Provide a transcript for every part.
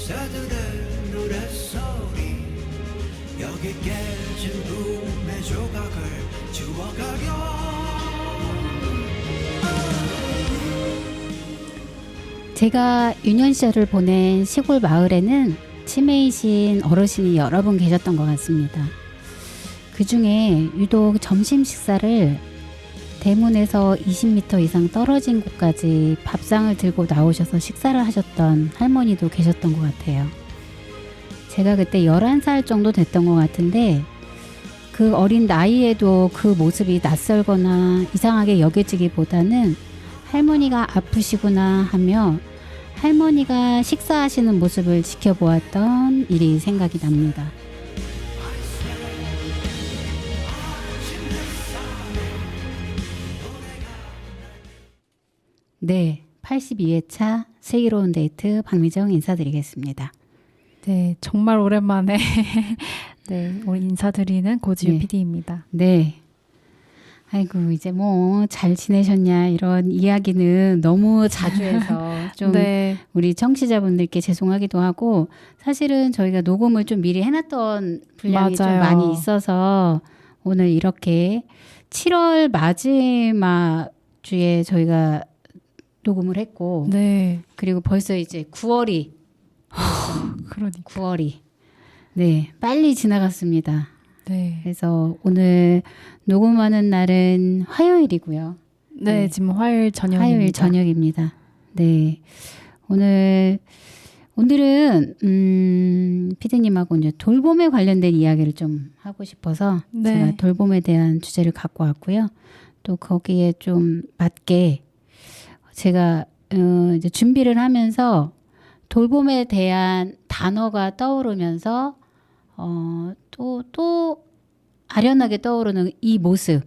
새들의 노랫소리 여기 깨진 꿈의 조각을 주워가려. 제가 유년 시절을 보낸 시골 마을에는 치매이신 어르신이 여러 분 계셨던 것 같습니다. 그 중에 유독 점심 식사를 대문에서 20m 이상 떨어진 곳까지 밥상을 들고 나오셔서 식사를 하셨던 할머니도 계셨던 것 같아요. 제가 그때 11살 정도 됐던 것 같은데 그 어린 나이에도 그 모습이 낯설거나 이상하게 여겨지기보다는 할머니가 아프시구나 하며 할머니가 식사하시는 모습을 지켜보았던 일이 생각이 납니다. 네, 82회차 슬기로운 데이트 박미정 인사드리겠습니다. 네, 정말 오랜만에 네, 인사드리는 고지유 네. PD입니다. 네. 아이고 이제 뭐 잘 지내셨냐 이런 이야기는 너무 자주 해서 좀 네, 우리 청취자분들께 죄송하기도 하고 사실은 저희가 녹음을 좀 미리 해놨던 분량이 좀 맞아요. 많이 있어서 오늘 이렇게 7월 마지막 주에 저희가 녹음을 했고 네, 그리고 벌써 이제 9월이 그러니까. 9월이 네 빨리 지나갔습니다. 네, 그래서 오늘 녹음하는 날은 화요일이고요. 네, 네. 지금 화요일 저녁입니다. 화요일 저녁입니다. 네. 오늘은 피디님하고 이제 돌봄에 관련된 이야기를 좀 하고 싶어서 네. 제가 돌봄에 대한 주제를 갖고 왔고요. 또 거기에 좀 맞게 제가 이제 준비를 하면서 돌봄에 대한 단어가 떠오르면서 또 아련하게 떠오르는 이 모습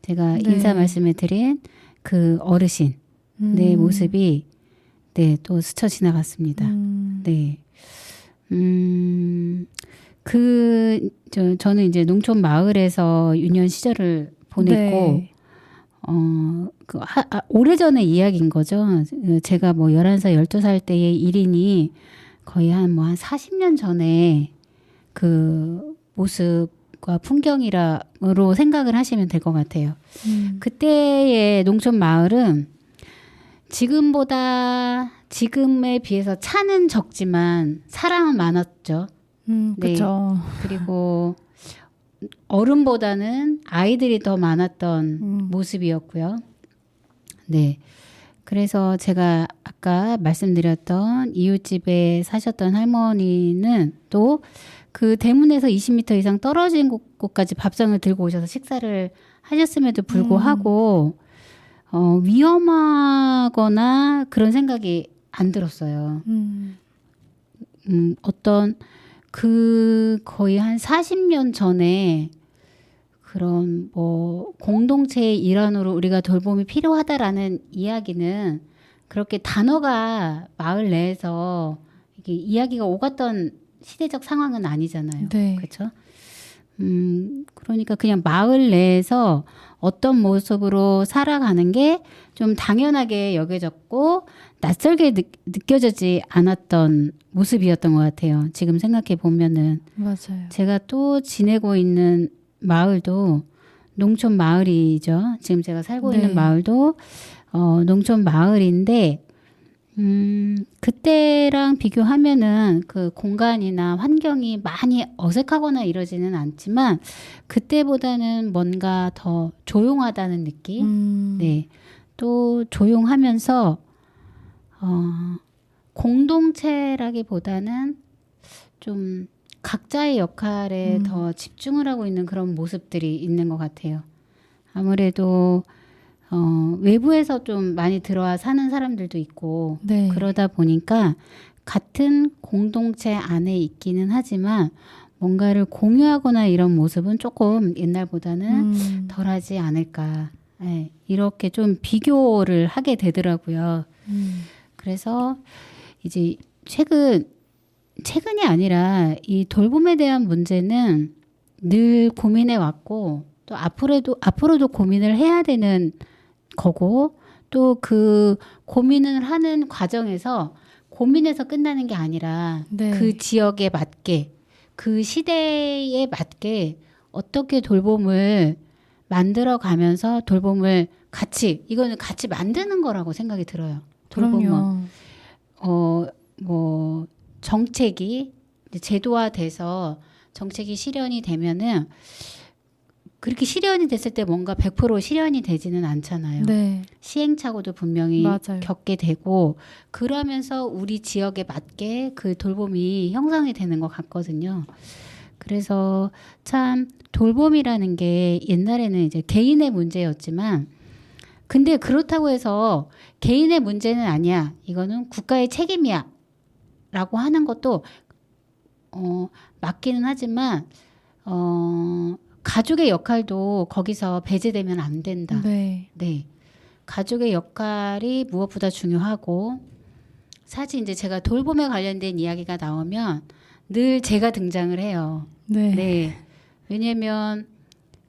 제가 네. 인사 말씀을 드린 그 어르신 내 모습이 네, 또 스쳐 지나갔습니다. 네. 저는 이제 농촌 마을에서 유년 시절을 보냈고, 네. 오래전의 이야기인 거죠. 제가 뭐 11살, 12살 때의 일이니 거의 한 40년 전에 그 모습과 풍경이라로 생각을 하시면 될 것 같아요. 그때의 농촌 마을은 지금에 비해서 차는 적지만 사람은 많았죠. 네. 그렇죠. 그리고 어른보다는 아이들이 더 많았던 모습이었고요. 네. 그래서 제가 아까 말씀드렸던 이웃집에 사셨던 할머니는 또 그 대문에서 20m 이상 떨어진 곳까지 밥상을 들고 오셔서 식사를 하셨음에도 불구하고 위험하거나 그런 생각이 안 들었어요. 어떤 거의 한 40년 전에 그런 뭐 공동체의 일환으로 우리가 돌봄이 필요하다라는 이야기는 그렇게 단어가 마을 내에서 이게 이야기가 오갔던 시대적 상황은 아니잖아요. 네. 그렇죠? 그러니까 그냥 마을 내에서 어떤 모습으로 살아가는 게 좀 당연하게 여겨졌고 낯설게 느껴지지 않았던 모습이었던 것 같아요. 지금 생각해 보면은 맞아요. 제가 또 지내고 있는 마을도 농촌 마을이죠. 지금 제가 살고 네. 있는 마을도 농촌 마을인데 그때랑 비교하면은 그 공간이나 환경이 많이 어색하거나 이러지는 않지만 그때보다는 뭔가 더 조용하다는 느낌? 네. 또 조용하면서 공동체라기보다는 좀 각자의 역할에 더 집중을 하고 있는 그런 모습들이 있는 것 같아요. 아무래도 외부에서 좀 많이 들어와 사는 사람들도 있고 네. 그러다 보니까 같은 공동체 안에 있기는 하지만 뭔가를 공유하거나 이런 모습은 조금 옛날보다는 덜하지 않을까. 네, 이렇게 좀 비교를 하게 되더라고요. 그래서 이제 최근이 아니라 이 돌봄에 대한 문제는 늘 고민해 왔고 또 앞으로도 고민을 해야 되는 거고 또 그 고민을 하는 과정에서 고민해서 끝나는 게 아니라 네. 그 지역에 맞게 그 시대에 맞게 어떻게 돌봄을 만들어 가면서 돌봄을 같이 이거는 같이 만드는 거라고 생각이 들어요. 돌봄은 그럼요. 뭐 정책이 이제 제도화돼서 정책이 실현이 되면은 그렇게 실현이 됐을 때 뭔가 100% 실현이 되지는 않잖아요. 네. 시행착오도 분명히 맞아요. 겪게 되고 그러면서 우리 지역에 맞게 그 돌봄이 형성이 되는 것 같거든요. 그래서 참 돌봄이라는 게 옛날에는 이제 개인의 문제였지만 근데 그렇다고 해서 개인의 문제는 아니야. 이거는 국가의 책임이야. 라고 하는 것도 맞기는 하지만 가족의 역할도 거기서 배제되면 안 된다. 네. 네. 가족의 역할이 무엇보다 중요하고 사실 이제 제가 돌봄에 관련된 이야기가 나오면 늘 제가 등장을 해요. 네. 네. 왜냐면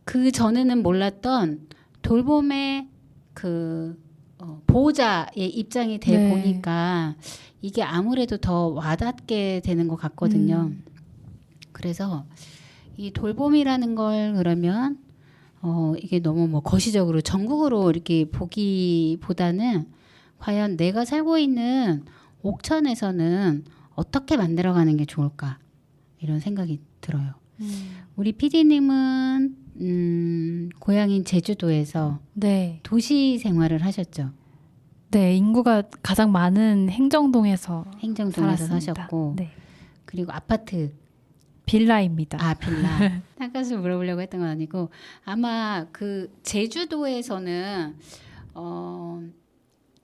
그 전에는 몰랐던 돌봄의 그 보호자의 입장이 돼 네. 보니까 이게 아무래도 더 와닿게 되는 것 같거든요. 그래서 이 돌봄이라는 걸 그러면 이게 너무 뭐 거시적으로 전국으로 이렇게 보기보다는 과연 내가 살고 있는 옥천에서는 어떻게 만들어가는 게 좋을까 이런 생각이 들어요. 우리 PD님은 고향인 제주도에서 네. 도시 생활을 하셨죠. 네. 인구가 가장 많은 행정동에서 행정동에서 살았습니다. 사셨고 네. 그리고 아파트 빌라입니다. 아 빌라 땅값을 물어보려고 했던 건 아니고 아마 그 제주도에서는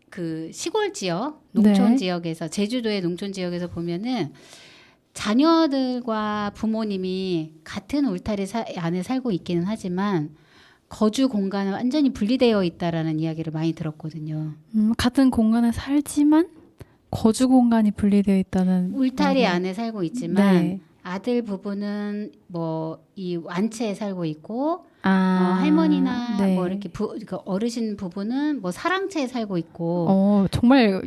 그 시골 지역 농촌 네. 지역에서 제주도의 농촌 지역에서 보면은 자녀들과 부모님이 같은 울타리 안에 살고 있기는 하지만 거주 공간은 완전히 분리되어 있다라는 이야기를 많이 들었거든요. 같은 공간에 살지만 거주 공간이 분리되어 있다는 울타리 말이- 안에 살고 있지만 네. 아들 부부는 뭐 이 완체에 살고 있고 아, 할머니나 네. 뭐 이렇게 그 어르신 부부는 뭐 사랑채에 살고 있고 정말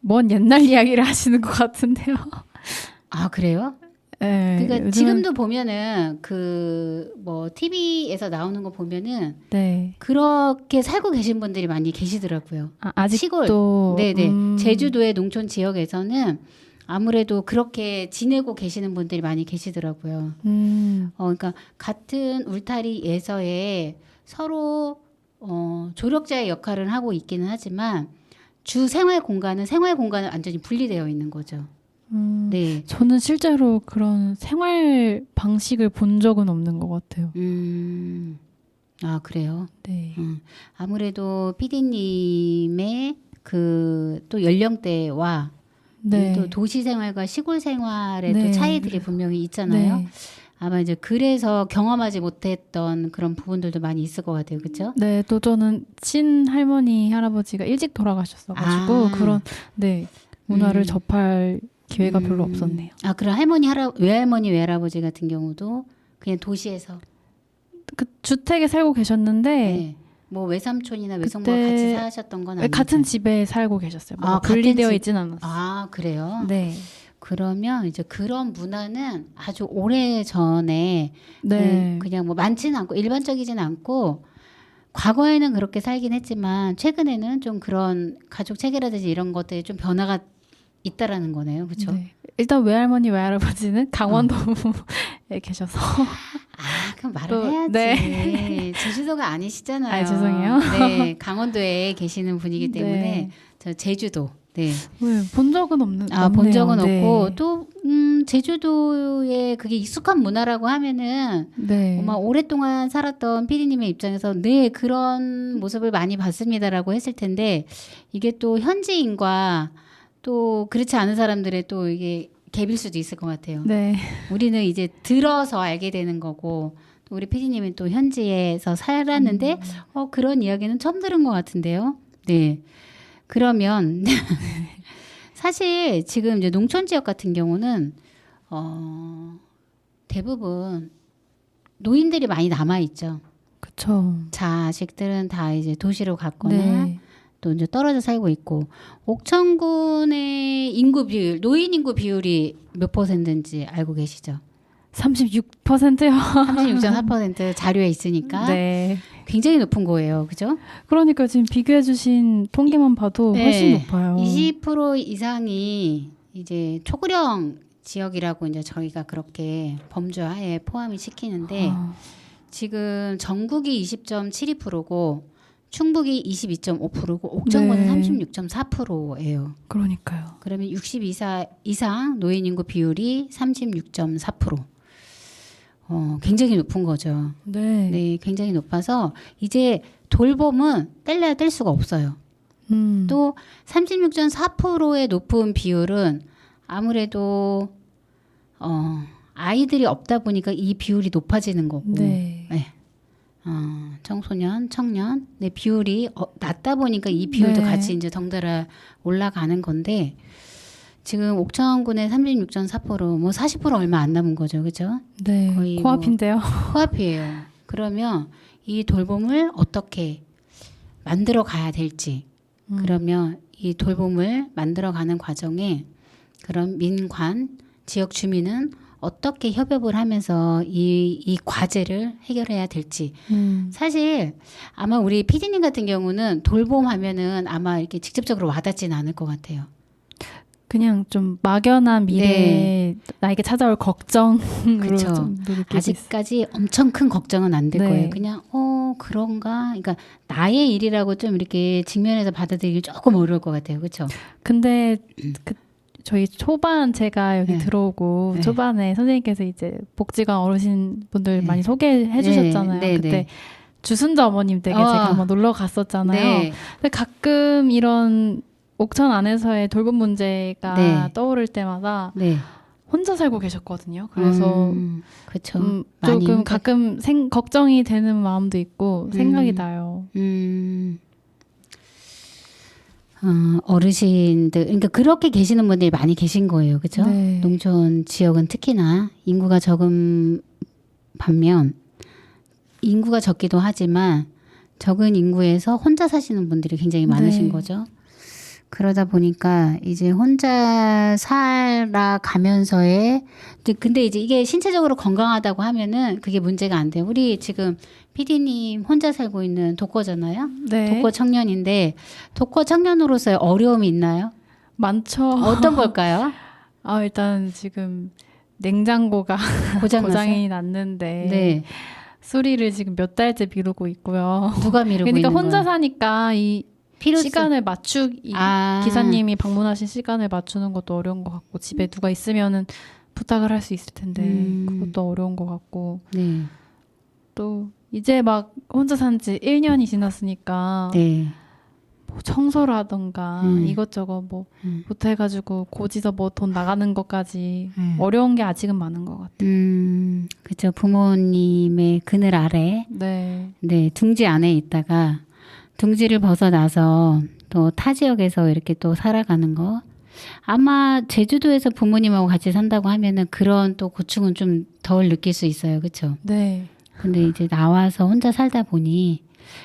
먼 옛날 이야기를 하시는 것 같은데요. 아 그래요? 네, 그러니까 요즘은- 지금도 보면은 그 뭐 TV에서 나오는 거 보면은 네. 그렇게 살고 계신 분들이 많이 계시더라고요. 아직도 네네. 제주도의 농촌 지역에서는 아무래도 그렇게 지내고 계시는 분들이 많이 계시더라고요. 그러니까 같은 울타리에서의 서로 조력자의 역할을 하고 있기는 하지만 주 생활 공간은 완전히 분리되어 있는 거죠. 네. 저는 실제로 그런 생활 방식을 본 적은 없는 것 같아요. 아 그래요. 네. 아무래도 PD님의 그 또 연령대와 네. 또 도시 생활과 시골 생활의 네. 또 차이들이 분명히 있잖아요. 네. 아마 이제 그래서 경험하지 못했던 그런 부분들도 많이 있을 것 같아요. 그렇죠? 네, 또 저는 친할머니, 할아버지가 일찍 돌아가셨어가지고 아. 그런 문화를 음. 접할 기회가 별로 없었네요. 아, 그럼 외할머니, 외할아버지 같은 경우도 그냥 도시에서 그 주택에 살고 계셨는데 네. 뭐 외삼촌이나 외숙모가 그때 같이 사셨던 건 아니죠? 같은 집에 살고 계셨어요. 뭔가 같은 분리되어 집. 있진 않았어요. 아, 그래요? 네, 그러면 이제 그런 문화는 아주 오래 전에 네, 그냥 뭐 많지는 않고 일반적이지는 않고 과거에는 그렇게 살긴 했지만 최근에는 좀 그런 가족 체계라든지 이런 것들이 좀 변화가 있다라는 거네요. 그렇죠? 네. 일단 외할머니, 외할아버지는 강원도에 계셔서 아, 그럼 말을 또, 해야지. 네. 제주도가 아니시잖아요. 아, 죄송해요. 네, 강원도에 계시는 분이기 때문에 네. 저 제주도. 네. 본 적은 없는. 본 적은 없네요. 없고 또 제주도에 그게 익숙한 문화라고 하면은 네. 막 오랫동안 살았던 피디님의 입장에서 네 그런 모습을 많이 봤습니다라고 했을 텐데 이게 또 현지인과 또 그렇지 않은 사람들의 또 이게 갭일 수도 있을 것 같아요. 네. 우리는 이제 들어서 알게 되는 거고 또 우리 피디님은 또 현지에서 살았는데 그런 이야기는 처음 들은 것 같은데요. 네. 그러면 사실 지금 이제 농촌 지역 같은 경우는 대부분 노인들이 많이 남아 있죠. 그쵸. 자식들은 다 이제 도시로 갔거나 네. 또 이제 떨어져 살고 있고 옥천군의 인구 비율, 노인 인구 비율이 몇 %인지 알고 계시죠? 36%요. 36.4% 자료에 있으니까 네. 굉장히 높은 거예요. 그죠? 그러니까 지금 비교해 주신 통계만 봐도 훨씬 네. 높아요. 20% 이상이 이제 초고령 지역이라고 이제 저희가 그렇게 범주하에 포함이 시키는데 지금 전국이 20.72%고 충북이 22.5%고 옥천군은 네. 36.4%예요. 그러니까요. 그러면 60 이상 노인 인구 비율이 36.4%. 굉장히 높은 거죠. 네. 네, 굉장히 높아서 이제 돌봄은 뗄래야 뗄 수가 없어요. 또 36.4%의 높은 비율은 아무래도 아이들이 없다 보니까 이 비율이 높아지는 거고 네. 네. 청소년, 청년 네, 비율이 낮다 보니까 이 비율도 네. 같이 이제 덩달아 올라가는 건데 지금 옥천군의 36.4%, 뭐 40% 얼마 안 남은 거죠, 그렇죠? 네. 거의 코앞인데요. 코앞이에요. 그러면 이 돌봄을 어떻게 만들어 가야 될지, 그러면 이 돌봄을 만들어 가는 과정에 그런 민관, 지역 주민은 어떻게 협업을 하면서 이 과제를 해결해야 될지. 사실 아마 우리 PD님 같은 경우는 돌봄하면은 아마 이렇게 직접적으로 와닿지는 않을 것 같아요. 그냥 좀 막연한 미래에 나에게 찾아올 걱정으로 그쵸. 좀 느끼고 있어요. 아직까지 엄청 큰 걱정은 안 될 네. 거예요. 그냥 그런가? 그러니까 나의 일이라고 좀 이렇게 직면해서 받아들이기 조금 어려울 것 같아요. 그렇죠? 근데 저희 초반 제가 여기 네. 들어오고 네. 초반에 선생님께서 이제 복지관 어르신분들 네. 많이 소개해 주셨잖아요. 네, 그때 네. 주순자 어머님 댁에 제가 한번 놀러 갔었잖아요. 네. 근데 가끔 이런 옥천 안에서의 돌봄 문제가 네. 떠오를 때마다 네. 혼자 살고 계셨거든요. 그래서 그렇죠. 조금 가끔 걱정이 되는 마음도 있고 생각이 나요. 어르신들, 그러니까 그렇게 계시는 분들이 많이 계신 거예요. 그죠? 네. 농촌 지역은 특히나 인구가 적은 반면, 인구가 적기도 하지만 적은 인구에서 혼자 사시는 분들이 굉장히 많으신 네. 거죠. 그러다 보니까 이제 혼자 살아가면서의, 근데 이제 이게 신체적으로 건강하다고 하면은 그게 문제가 안 돼요. 우리 지금 PD님 혼자 살고 있는 독거잖아요. 네. 독거 청년인데 독거 청년으로서의 어려움이 있나요? 많죠. 어떤 걸까요? 일단 지금 냉장고가 고장이 났는데 네. 수리를 지금 몇 달째 미루고 있고요. 누가 미루고 그러니까 있는 혼자 거예요? 사니까 이 시간을 기사님이 방문하신 시간을 맞추는 것도 어려운 것 같고 집에 누가 있으면은 부탁을 할 수 있을 텐데 그것도 어려운 것 같고 네. 또 이제 막 혼자 산 지 1년이 지났으니까 네. 뭐 청소라던가 이것저것 뭐 못해가지고 고지서 뭐 돈 나가는 것까지 어려운 게 아직은 많은 것 같아요. 그렇죠. 부모님의 그늘 아래, 네. 네, 둥지 안에 있다가 둥지를 벗어나서 또 타 지역에서 이렇게 또 살아가는 거. 아마 제주도에서 부모님하고 같이 산다고 하면은 그런 또 고충은 좀 덜 느낄 수 있어요. 그렇죠? 네. 근데 이제 나와서 혼자 살다 보니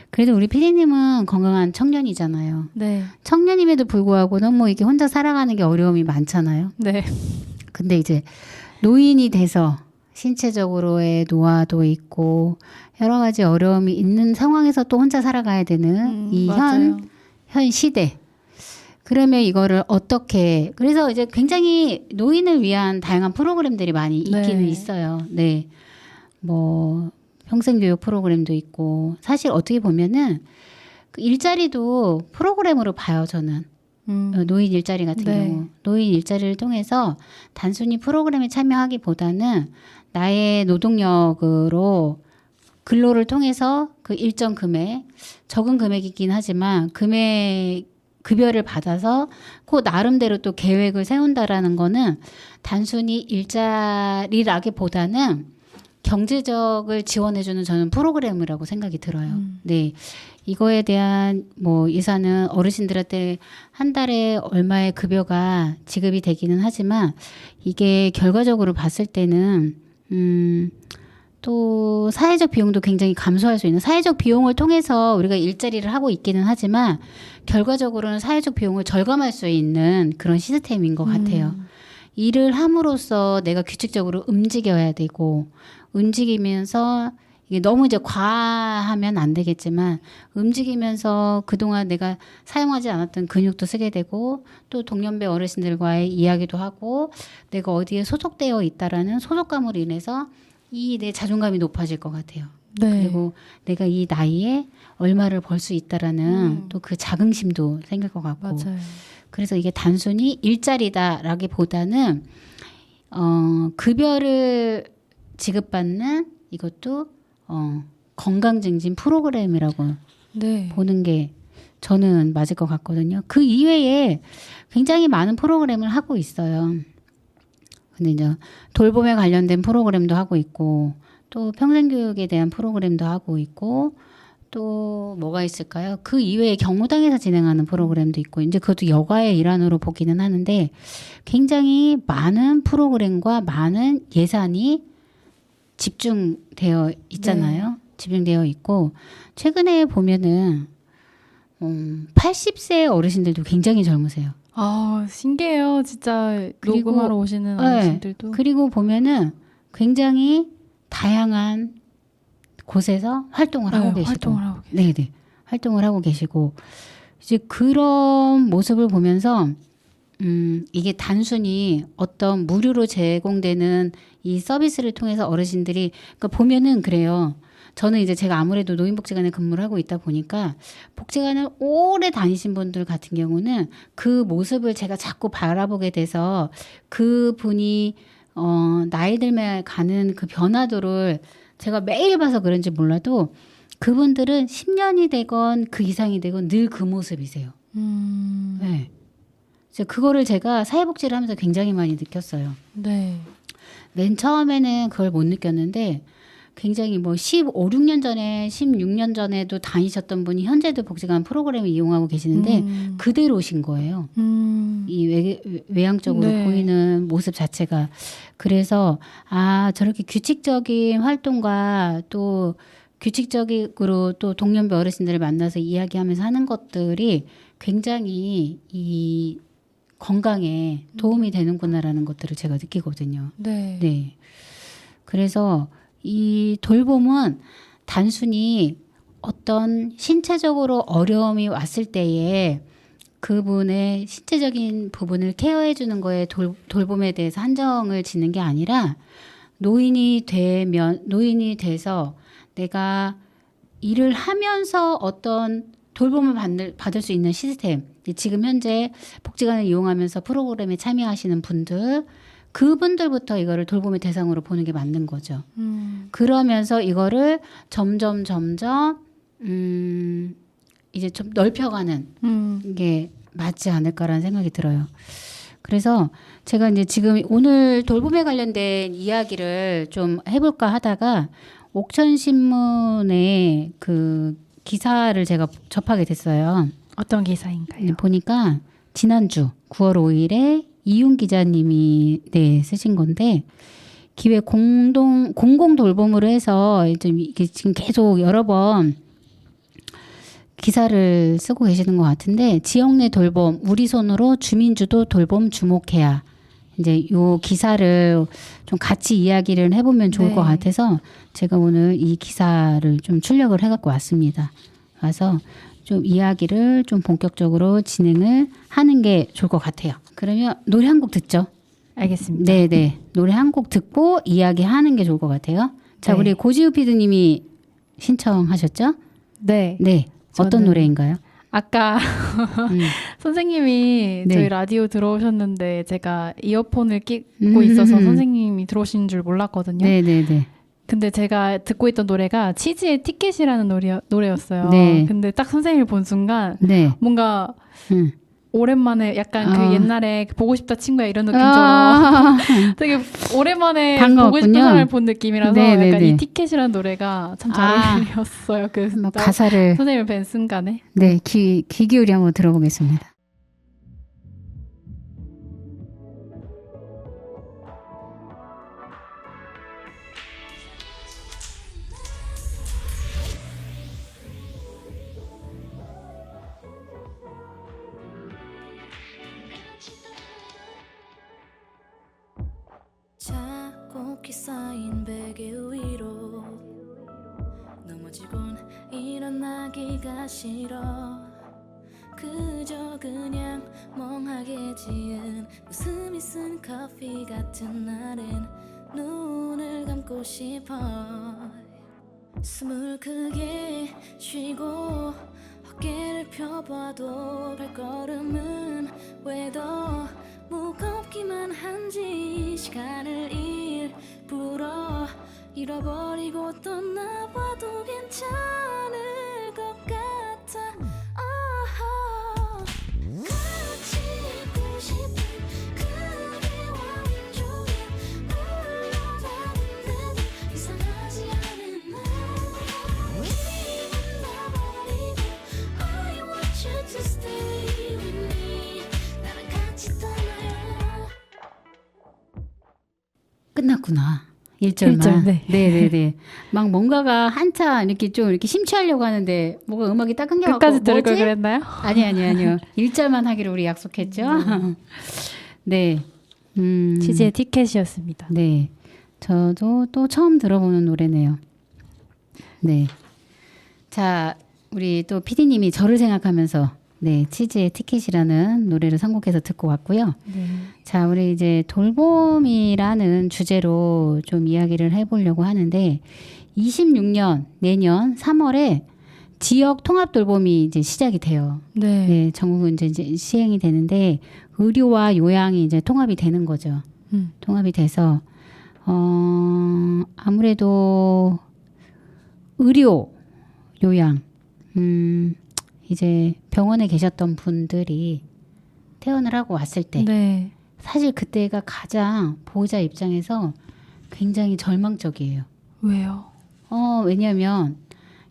그래도 우리 피디님은 건강한 청년이잖아요. 네. 청년임에도 불구하고 너무 이게 혼자 살아가는 게 어려움이 많잖아요. 네. 근데 이제 노인이 돼서 신체적으로의 노화도 있고 여러 가지 어려움이 있는 상황에서 또 혼자 살아가야 되는 이 현 시대. 그러면 이거를 어떻게, 그래서 이제 굉장히 노인을 위한 다양한 프로그램들이 많이 있기는 있어요. 네. 뭐 평생교육 프로그램도 있고 사실 어떻게 보면은 그 일자리도 프로그램으로 봐요. 저는 노인 일자리 같은 경우 노인 일자리를 통해서 단순히 프로그램에 참여하기보다는 나의 노동력으로 근로를 통해서 그 일정 금액 적은 금액이긴 하지만 급여를 받아서 그 나름대로 또 계획을 세운다라는 거는 단순히 일자리라기보다는 경제적을 지원해주는 저는 프로그램이라고 생각이 들어요. 네. 이거에 대한 뭐 예산은 어르신들한테 한 달에 얼마의 급여가 지급이 되기는 하지만 이게 결과적으로 봤을 때는 또 사회적 비용도 굉장히 감소할 수 있는 사회적 비용을 통해서 우리가 일자리를 하고 있기는 하지만 결과적으로는 사회적 비용을 절감할 수 있는 그런 시스템인 것 같아요. 일을 함으로써 내가 규칙적으로 움직여야 되고 움직이면서 이게 너무 이제 과하면 안 되겠지만 움직이면서 그동안 내가 사용하지 않았던 근육도 쓰게 되고 또 동년배 어르신들과의 이야기도 하고 내가 어디에 소속되어 있다라는 소속감으로 인해서 이 내 자존감이 높아질 것 같아요. 네. 그리고 내가 이 나이에 얼마를 벌 수 있다라는 또 그 자긍심도 생길 것 같고 맞아요. 그래서 이게 단순히 일자리다라기보다는 급여를 지급받는 이것도 건강증진 프로그램이라고 네. 보는 게 저는 맞을 것 같거든요. 그 이외에 굉장히 많은 프로그램을 하고 있어요. 근데 이제 돌봄에 관련된 프로그램도 하고 있고 또 평생교육에 대한 프로그램도 하고 있고 또 뭐가 있을까요? 그 이외에 경로당에서 진행하는 프로그램도 있고 이제 그것도 여가의 일환으로 보기는 하는데 굉장히 많은 프로그램과 많은 예산이 집중되어 있잖아요. 네. 집중되어 있고 최근에 보면은 80세 어르신들도 굉장히 젊으세요. 아, 신기해요. 진짜 녹음하러 오시는 어르신들도. 네. 그리고 보면은 굉장히 다양한 곳에서 활동을 하고 계시고. 네네. 활동을 하고 계시고. 이제 그런 모습을 보면서 이게 단순히 어떤 무료로 제공되는 이 서비스를 통해서 어르신들이 그러니까 보면은 그래요. 저는 이제 제가 아무래도 노인복지관에 근무를 하고 있다 보니까 복지관을 오래 다니신 분들 같은 경우는 그 모습을 제가 자꾸 바라보게 돼서 그 분이 나이 들면 가는 그 변화도를 제가 매일 봐서 그런지 몰라도 그분들은 10년이 되건 그 이상이 되건 늘 그 모습이세요. 네. 그거를 제가 사회복지를 하면서 굉장히 많이 느꼈어요. 네. 맨 처음에는 그걸 못 느꼈는데 굉장히 뭐 15, 16년 전에 16년 전에도 다니셨던 분이 현재도 복지관 프로그램을 이용하고 계시는데 그대로신 거예요. 이 외향적으로 네. 보이는 모습 자체가. 그래서 저렇게 규칙적인 활동과 또 규칙적으로 또 동년배 어르신들을 만나서 이야기하면서 하는 것들이 굉장히 이 건강에 도움이 되는구나라는 것들을 제가 느끼거든요. 네. 네. 그래서 이 돌봄은 단순히 어떤 신체적으로 어려움이 왔을 때에 그분의 신체적인 부분을 케어해 주는 거에 돌봄에 대해서 한정을 짓는 게 아니라 노인이 돼서 내가 일을 하면서 어떤 돌봄을 받을 수 있는 시스템, 지금 현재 복지관을 이용하면서 프로그램에 참여하시는 분들, 그분들부터 이거를 돌봄의 대상으로 보는 게 맞는 거죠. 그러면서 이거를 점점 이제 좀 넓혀가는 게 맞지 않을까라는 생각이 들어요. 그래서 제가 이제 지금 오늘 돌봄에 관련된 이야기를 좀 해볼까 하다가 옥천신문의 그 기사를 제가 접하게 됐어요. 어떤 기사인가요? 보니까 지난주 9월 5일에 이윤 기자님이 쓰신 건데 기획 공공 돌봄으로 해서 좀 이게 지금 계속 여러 번 기사를 쓰고 계시는 것 같은데 지역 내 돌봄 우리 손으로 주민주도 돌봄 주목해야 이제 요 기사를 좀 같이 이야기를 해보면 좋을 것 같아서 제가 오늘 이 기사를 좀 출력을 해갖고 왔습니다. 와서 좀 이야기를 좀 본격적으로 진행을 하는 게 좋을 것 같아요. 그러면 노래 한 곡 듣죠? 알겠습니다. 네네. 노래 한 곡 듣고 이야기하는 게 좋을 것 같아요. 자, 우리 고지우 PD님이 신청하셨죠? 네. 네. 어떤 노래인가요? 아까 선생님이 저희 라디오 들어오셨는데 제가 이어폰을 끼고 있어서 선생님이 들어오신 줄 몰랐거든요. 네네네. 근데 제가 듣고 있던 노래가 치즈의 티켓이라는 노래였어요. 네. 근데 딱 선생님을 본 순간 뭔가 오랜만에 약간 그 옛날에 보고 싶다 친구야 이런 느낌처럼 되게 오랜만에 보고 싶은 사람을 본 느낌이라서 약간 이 티켓이라는 노래가 참 잘 어울렸어요. 그 가사를 선생님을 뵌 순간에. 네, 귀 기울이 한번 들어보겠습니다. 묵묵히 쌓인 베개 위로 넘어지곤 일어나기가 싫어. 그저 그냥 멍하게 지은 웃음이 쓴 커피 같은 날엔 눈을 감고 싶어. 숨을 크게 쉬고 어깨를 펴봐도 발걸음은 왜 더 무겁기만 한지. 시간을 일부러 잃어버리고 떠나봐도 괜찮을 것 같아. 같이 있고 싶은 그대와 온종일 물러가는데도 이상하지 않은 날 기분 나버리고 I want you to stay with me. 나랑 같이 떠나요. 끝났구나. 1절만. 네. 네네네. 막 뭔가가 한참 이렇게 좀 이렇게 심취하려고 하는데 뭐가 음악이 딱 끊겨갖고 끝까지 들을 걸 뭐지? 그랬나요? 아니요. 1절만 하기로 우리 약속했죠. 네. 치즈의 티켓이었습니다. 네. 저도 또 처음 들어보는 노래네요. 네. 자, 우리 또 PD님이 저를 생각하면서 네, 치즈의 티켓이라는 노래를 선곡해서 듣고 왔고요. 네. 자, 우리 이제 돌봄이라는 주제로 좀 이야기를 해보려고 하는데 26년 내년 3월에 지역 통합 돌봄이 이제 시작이 돼요. 네. 네, 전국은 이제 시행이 되는데 의료와 요양이 이제 통합이 되는 거죠. 통합이 돼서 아무래도 의료, 요양, 이제 병원에 계셨던 분들이 퇴원을 하고 왔을 때 네. 사실 그때가 가장 보호자 입장에서 굉장히 절망적이에요. 왜요? 왜냐하면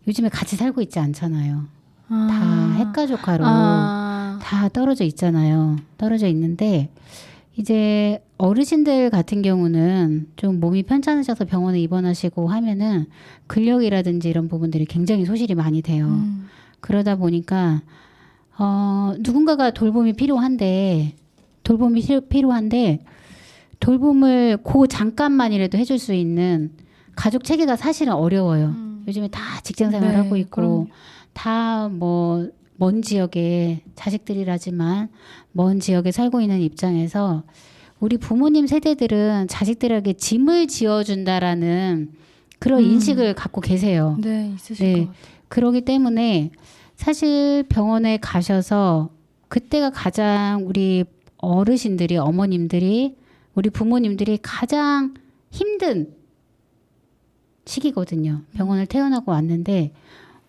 요즘에 같이 살고 있지 않잖아요. 아. 다 핵가족화로 다 떨어져 있잖아요. 떨어져 있는데 이제 어르신들 같은 경우는 좀 몸이 편찮으셔서 병원에 입원하시고 하면은 근력이라든지 이런 부분들이 굉장히 소실이 많이 돼요. 그러다 보니까 누군가가 돌봄이 필요한데 돌봄을 그 잠깐만이라도 해줄 수 있는 가족 체계가 사실은 어려워요. 요즘에 다 직장 생활하고 네, 있고 다 뭐 먼 지역에 자식들이라지만 먼 지역에 살고 있는 입장에서 우리 부모님 세대들은 자식들에게 짐을 지어준다라는 그런 인식을 갖고 계세요. 네, 있으실 것 같아요. 그러기 때문에 사실 병원에 가셔서 그때가 가장 우리 어르신들이, 어머님들이, 우리 부모님들이 가장 힘든 시기거든요. 병원을 퇴원하고 왔는데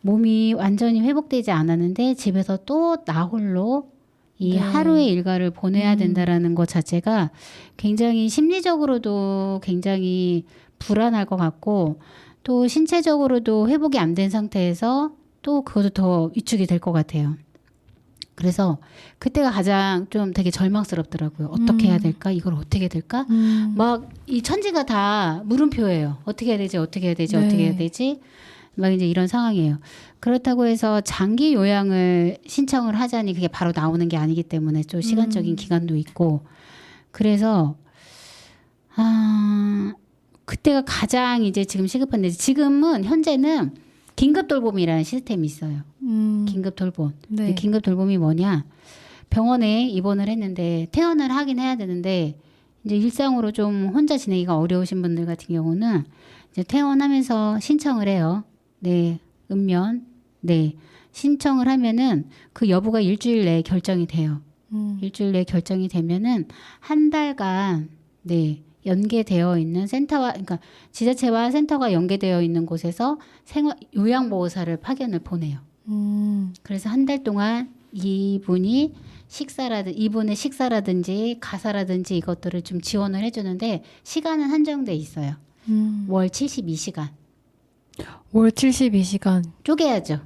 몸이 완전히 회복되지 않았는데 집에서 또 나 홀로 이 하루의 일과를 보내야 된다라는 것 자체가 굉장히 심리적으로도 굉장히 불안할 것 같고 또 신체적으로도 회복이 안 된 상태에서 또 그것도 더 위축이 될 것 같아요. 그래서 그때가 가장 좀 되게 절망스럽더라고요. 어떻게 해야 될까? 이걸 어떻게 해야 될까? 막 이 천지가 다 물음표예요. 어떻게 해야 되지? 어떻게 해야 되지? 어떻게 해야 되지? 막 이제 이런 상황이에요. 그렇다고 해서 장기 요양을 신청을 하자니 그게 바로 나오는 게 아니기 때문에 좀 시간적인 기간도 있고 그래서 그때가 가장 이제 지금 시급한데 지금은 현재는 긴급 돌봄이라는 시스템이 있어요. 긴급 돌봄. 네. 긴급 돌봄이 뭐냐? 병원에 입원을 했는데 퇴원을 하긴 해야 되는데 이제 일상으로 좀 혼자 지내기가 어려우신 분들 같은 경우는 이제 퇴원하면서 신청을 해요. 네, 읍면. 네, 신청을 하면은 그 여부가 일주일 내에 결정이 돼요. 일주일 내에 결정이 되면은 한 달간 네 연계되어 있는 센터와 그러니까 지자체와 센터가 연계되어 있는 곳에서 요양보호사를 파견을 보내요. 그래서 한 달 동안 이분의 식사라든지 가사라든지 이것들을 좀 지원을 해주는데 시간은 한정돼 있어요. 월 72시간. 월 72시간. 쪼개야죠.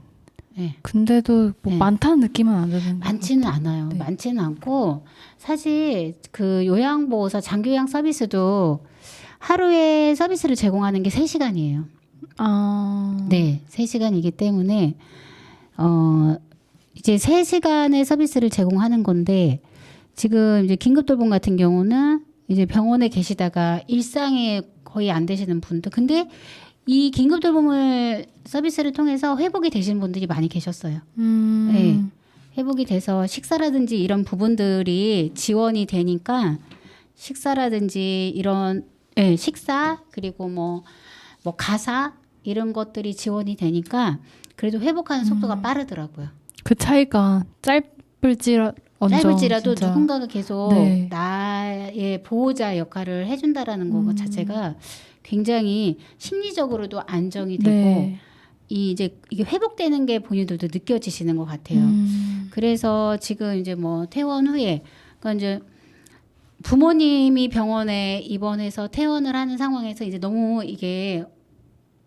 네. 근데도 뭐 네. 많다는 느낌은 안 드는 많지는 않아요. 네. 많지는 않고 사실 그 요양보호사 장기요양 서비스도 하루에 서비스를 제공하는 게 3시간이에요. 네, 3시간이기 때문에 이제 3시간의 서비스를 제공하는 건데 지금 이제 긴급돌봄 같은 경우는 이제 병원에 계시다가 일상에 거의 안 되시는 분들. 근데 이 긴급 돌봄을 서비스를 통해서 회복이 되신 분들이 많이 계셨어요. 네. 회복이 돼서 식사라든지 이런 부분들이 지원이 되니까 식사라든지 이런 식사 그리고 뭐 가사 이런 것들이 지원이 되니까 그래도 회복하는 속도가 빠르더라고요. 그 차이가 짧을지라도 진짜. 누군가가 계속 네. 나의 보호자 역할을 해준다라는 거 자체가 굉장히 심리적으로도 안정이 되고 네. 이제 이게 회복되는 게 본인들도 느껴지시는 것 같아요. 그래서 지금 이제 뭐 퇴원 후에 그러니까 이제 부모님이 병원에 입원해서 퇴원을 하는 상황에서 이제 너무 이게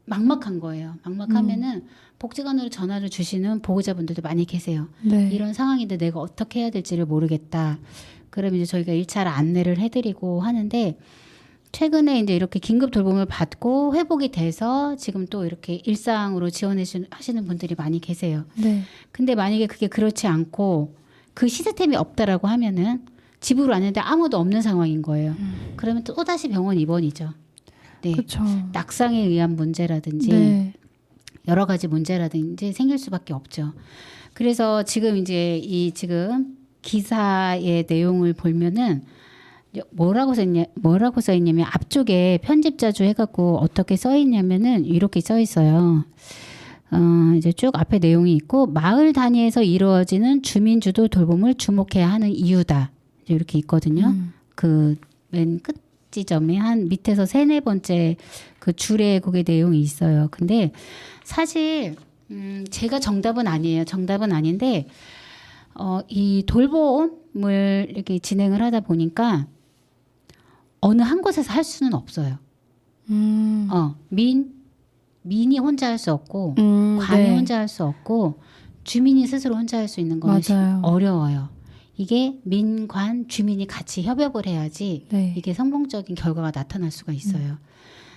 막막한 거예요. 막막하면은 복지관으로 전화를 주시는 보호자분들도 많이 계세요. 네. 이런 상황인데 내가 어떻게 해야 될지를 모르겠다. 그러면 이제 저희가 1차를 안내를 해드리고 하는데 최근에 이제 이렇게 긴급 돌봄을 받고 회복이 돼서 지금 또 이렇게 일상으로 하시는 분들이 많이 계세요. 네. 근데 만약에 그게 그렇지 않고 그 시스템이 없다라고 하면은 집으로 왔는데 아무도 없는 상황인 거예요. 그러면 또 다시 병원 입원이죠. 네. 그렇죠. 낙상에 의한 문제라든지 네. 여러 가지 문제라든지 생길 수밖에 없죠. 그래서 지금 이제 지금 기사의 내용을 보면은 뭐라고 써있냐면 앞쪽에 편집자주 해갖고 어떻게 써있냐면은 이렇게 써있어요. 이제 쭉 앞에 내용이 있고 마을 단위에서 이루어지는 주민주도 돌봄을 주목해야 하는 이유다. 이렇게 있거든요. 그 맨 끝 지점에 한 밑에서 3-4번째 그 줄에 그게 내용이 있어요. 근데 사실 제가 정답은 아니에요. 정답은 아닌데 이 돌봄을 이렇게 진행을 하다 보니까 어느 한 곳에서 할 수는 없어요. 민이 혼자 할 수 없고 관이 네. 혼자 할 수 없고 주민이 스스로 혼자 할 수 있는 건 어려워요. 이게 민, 관, 주민이 같이 협업을 해야지 네. 이게 성공적인 결과가 나타날 수가 있어요.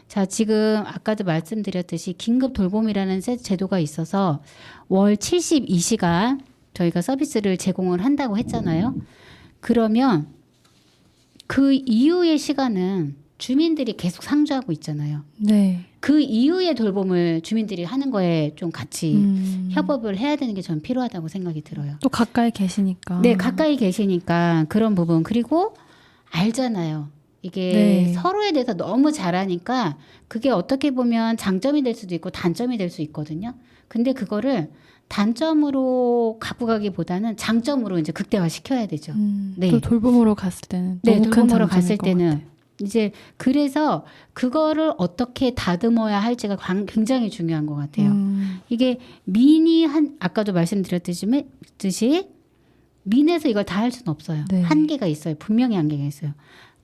자, 지금 아까도 말씀드렸듯이 긴급 돌봄이라는 제도가 있어서 월 72시간 저희가 서비스를 제공을 한다고 했잖아요. 그러면 그 이후의 시간은 주민들이 계속 상주하고 있잖아요. 네. 그 이후의 돌봄을 주민들이 하는 거에 좀 같이 협업을 해야 되는 게 저는 필요하다고 생각이 들어요. 또 가까이 계시니까. 네, 가까이 계시니까 그런 부분. 그리고 알잖아요. 이게 네. 서로에 대해서 너무 잘하니까 그게 어떻게 보면 장점이 될 수도 있고 단점이 될 수 있거든요. 근데 그거를 단점으로 갖고 가기보다는 장점으로 이제 극대화 시켜야 되죠. 네. 또 돌봄으로 갔을 때는 네, 너무 큰 돌봄으로 갔을 장점일 것 때는 같아요. 이제 그래서 그거를 어떻게 다듬어야 할지가 굉장히 중요한 것 같아요. 이게 민이 아까도 말씀드렸듯이 민에서 이걸 다 할 수는 없어요. 네. 한계가 있어요. 분명히 한계가 있어요.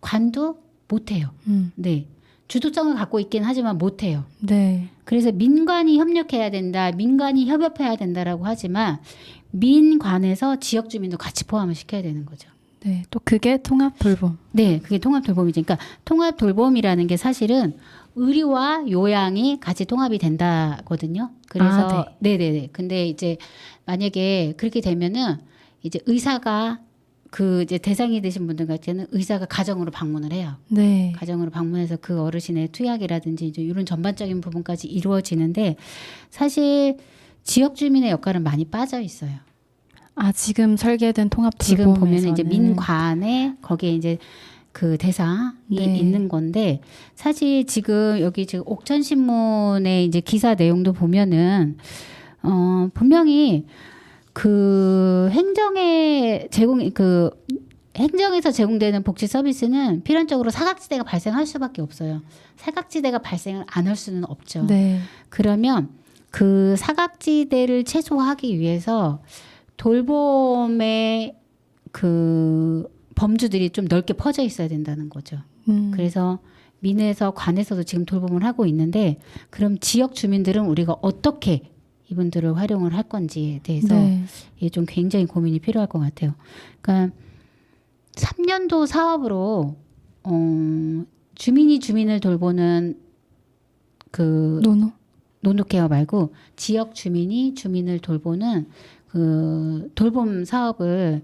관도 못해요. 네. 주도성을 갖고 있긴 하지만 못해요. 네. 그래서 민관이 협력해야 된다, 민관이 협업해야 된다라고 하지만 민관에서 지역 주민도 같이 포함을 시켜야 되는 거죠. 네. 또 그게 통합 돌봄. 네, 그게 통합 돌봄이죠. 그러니까 통합 돌봄이라는 게 사실은 의료와 요양이 같이 통합이 된다거든요. 그래서 네네네. 근데 이제 만약에 그렇게 되면은 이제 의사가 그 이제 대상이 되신 분들 같은 의사가 가정으로 방문을 해요. 네. 가정으로 방문해서 그 어르신의 투약이라든지 이제 이런 전반적인 부분까지 이루어지는데 사실 지역 주민의 역할은 많이 빠져 있어요. 아, 지금 설계된 통합 지금 보면 돌봄에서는 이제 민관에 거기에 이제 그 대상이 네. 있는 건데 사실 지금 여기 지금 옥천신문의 이제 기사 내용도 보면은 분명히 그 행정에서 제공되는 복지 서비스는 필연적으로 사각지대가 발생할 수밖에 없어요. 사각지대가 발생을 안 할 수는 없죠. 네. 그러면 그 사각지대를 최소화하기 위해서 돌봄의 그 범주들이 좀 넓게 퍼져 있어야 된다는 거죠. 그래서 민에서 관에서도 지금 돌봄을 하고 있는데 그럼 지역 주민들은 우리가 어떻게 이분들을 활용을 할 건지에 대해서 이게 좀 굉장히 고민이 필요할 것 같아요. 그러니까 3년도 사업으로 주민이 주민을 돌보는 그 노노케어 말고 지역 주민이 주민을 돌보는 그 돌봄 사업을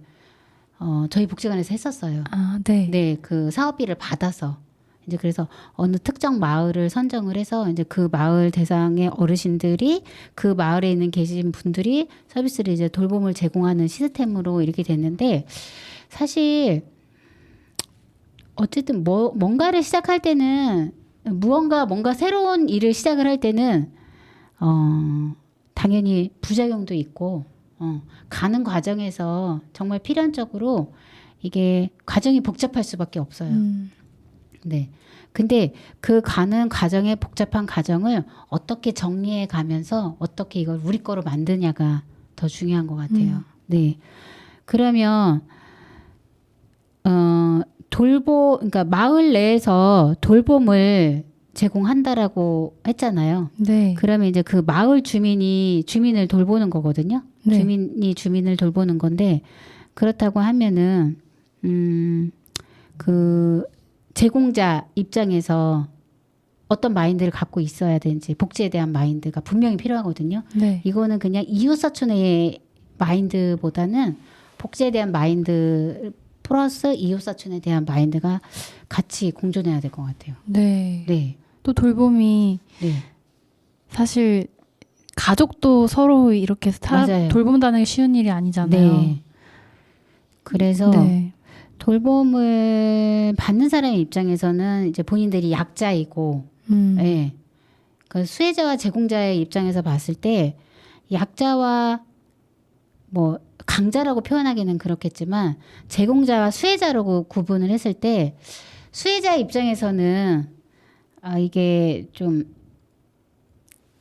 저희 복지관에서 했었어요. 아, 네. 네, 그 사업비를 받아서 이제 그래서 어느 특정 마을을 선정을 해서 이제 그 마을 대상의 어르신들이 그 마을에 있는 계신 분들이 서비스를 이제 돌봄을 제공하는 시스템으로 이렇게 됐는데 사실 어쨌든 뭔가를 시작할 때는 뭔가 새로운 일을 시작을 할 때는 당연히 부작용도 있고 가는 과정에서 정말 필연적으로 이게 과정이 복잡할 수밖에 없어요. 네. 근데 그 가는 과정의 복잡한 과정을 어떻게 정리해 가면서 어떻게 이걸 우리 거로 만드냐가 더 중요한 것 같아요. 네. 그러면 그러니까 마을 내에서 돌봄을 제공한다라고 했잖아요. 네. 그러면 이제 그 마을 주민을 돌보는 거거든요. 네. 주민을 돌보는 건데 그렇다고 하면은 그 제공자 입장에서 어떤 마인드를 갖고 있어야 되는지 복지에 대한 마인드가 분명히 필요하거든요. 네. 이거는 그냥 이웃사촌의 마인드보다는 복지에 대한 마인드 플러스 이웃사촌에 대한 마인드가 같이 공존해야 될 것 같아요. 네. 네. 또 돌봄이 네. 사실 가족도 서로 이렇게 맞아요. 돌본다는 게 쉬운 일이 아니잖아요. 네. 그래서 네. 돌봄을 받는 사람의 입장에서는 이제 본인들이 약자이고, 네. 그 수혜자와 제공자의 입장에서 봤을 때 약자와 뭐 강자라고 표현하기는 그렇겠지만 제공자와 수혜자라고 구분을 했을 때 수혜자의 입장에서는 이게 좀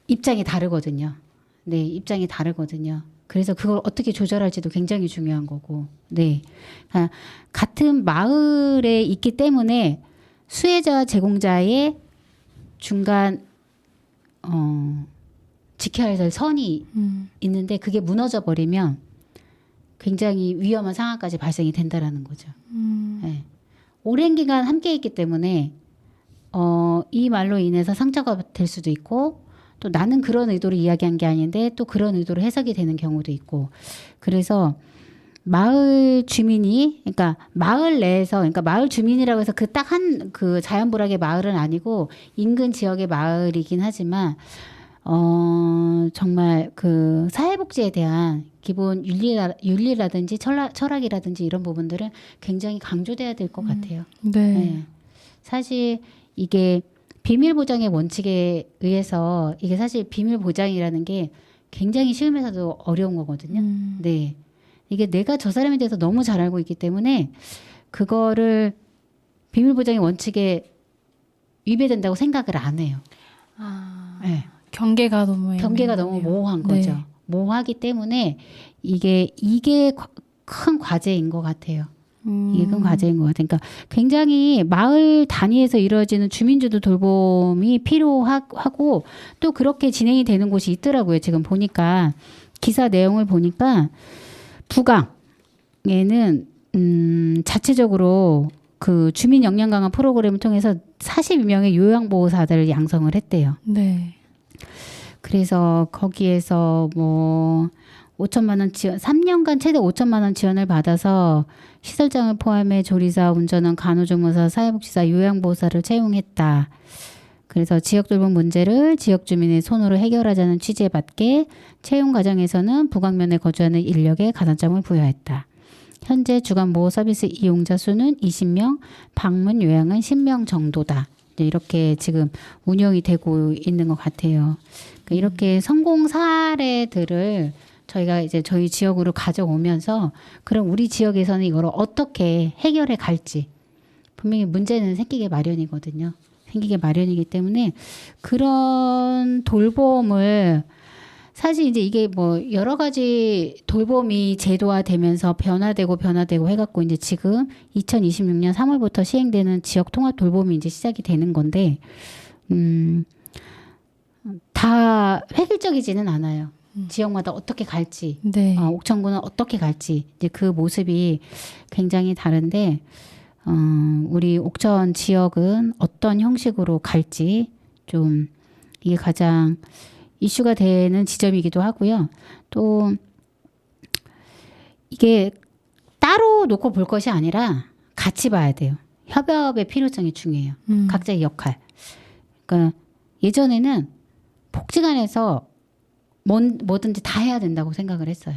입장이 다르거든요. 네, 입장이 다르거든요. 그래서 그걸 어떻게 조절할지도 굉장히 중요한 거고, 네, 같은 마을에 있기 때문에 수혜자와 제공자의 중간 지켜야 할 선이 있는데 그게 무너져 버리면 굉장히 위험한 상황까지 발생이 된다라는 거죠. 네. 오랜 기간 함께 있기 때문에 이 말로 인해서 상처가 될 수도 있고 또 나는 그런 의도로 이야기한 게 아닌데 또 그런 의도로 해석이 되는 경우도 있고 그래서 마을 주민이 그러니까 마을 내에서 그러니까 마을 주민이라고 해서 그 딱 한 그 자연불악의 마을은 아니고 인근 지역의 마을이긴 하지만 정말 그 사회복지에 대한 기본 윤리라든지 철학이라든지 이런 부분들은 굉장히 강조돼야 될 것 같아요. 네. 네. 사실 이게 비밀 보장의 원칙에 의해서 이게 사실 비밀 보장이라는 게 굉장히 쉬우면서도 어려운 거거든요. 네. 이게 내가 저 사람에 대해서 너무 잘 알고 있기 때문에 그거를 비밀 보장의 원칙에 위배된다고 생각을 안 해요. 네. 경계가 너무 모호한 네. 거죠. 모호하기 때문에 이게 큰 과제인 것 같아요. 이게 큰 과제인 것 같아요. 그러니까 굉장히 마을 단위에서 이루어지는 주민주도 돌봄이 필요하고 또 그렇게 진행이 되는 곳이 있더라고요. 지금 보니까 기사 내용을 보니까 부강에는 자체적으로 그 주민 역량 강화 프로그램을 통해서 42명의 요양보호사들을 양성을 했대요. 네. 그래서 거기에서 뭐 5천만 원 지원, 3년간 최대 5천만 원 지원을 받아서 시설장을 포함해 조리사, 운전원, 간호조무사, 사회복지사, 요양보호사를 채용했다. 그래서 지역 돌봄 문제를 지역 주민의 손으로 해결하자는 취지에 맞게 채용 과정에서는 부강면에 거주하는 인력에 가산점을 부여했다. 현재 주간 보호 서비스 이용자 수는 20명, 방문 요양은 10명 정도다. 이렇게 지금 운영이 되고 있는 것 같아요. 그러니까 이렇게 성공 사례들을 저희가 이제 저희 지역으로 가져오면서 그럼 우리 지역에서는 이걸 어떻게 해결해 갈지 분명히 문제는 생기게 마련이거든요. 생기게 마련이기 때문에 그런 돌봄을 사실 이제 이게 뭐 여러 가지 돌봄이 제도화되면서 변화되고 해갖고 이제 지금 2026년 3월부터 시행되는 지역 통합 돌봄이 이제 시작이 되는 건데, 다 획일적이지는 않아요. 지역마다 어떻게 갈지, 네. 옥천구는 어떻게 갈지 이제 그 모습이 굉장히 다른데, 우리 옥천 지역은 어떤 형식으로 갈지 좀 이게 가장 이슈가 되는 지점이기도 하고요. 또 이게 따로 놓고 볼 것이 아니라 같이 봐야 돼요. 협업의 필요성이 중요해요. 각자의 역할. 그러니까 예전에는 복지관에서 뭐든지 다 해야 된다고 생각을 했어요.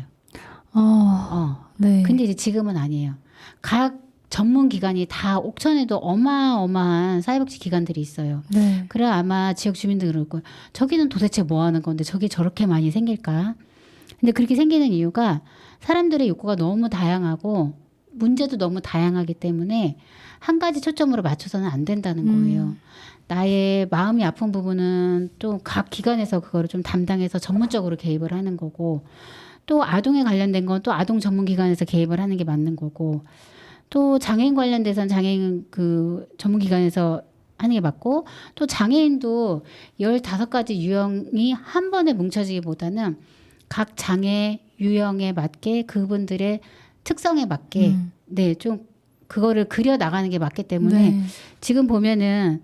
네. 근데 이제 지금은 아니에요. 각 전문 기관이 다 옥천에도 어마어마한 사회복지 기관들이 있어요. 네. 그래 아마 지역 주민들 그럴 거예요. 저기는 도대체 뭐 하는 건데 저게 저렇게 많이 생길까? 근데 그렇게 생기는 이유가 사람들의 욕구가 너무 다양하고 문제도 너무 다양하기 때문에 한 가지 초점으로 맞춰서는 안 된다는 거예요. 나의 마음이 아픈 부분은 또 각 기관에서 그거를 좀 담당해서 전문적으로 개입을 하는 거고 또 아동에 관련된 건 또 아동 전문 기관에서 개입을 하는 게 맞는 거고 또 장애인 관련돼서는 장애인 그 전문 기관에서 하는 게 맞고 또 장애인도 15가지 유형이 한 번에 뭉쳐지기보다는 각 장애 유형에 맞게 그분들의 특성에 맞게 네, 좀 그거를 그려 나가는 게 맞기 때문에 네. 지금 보면은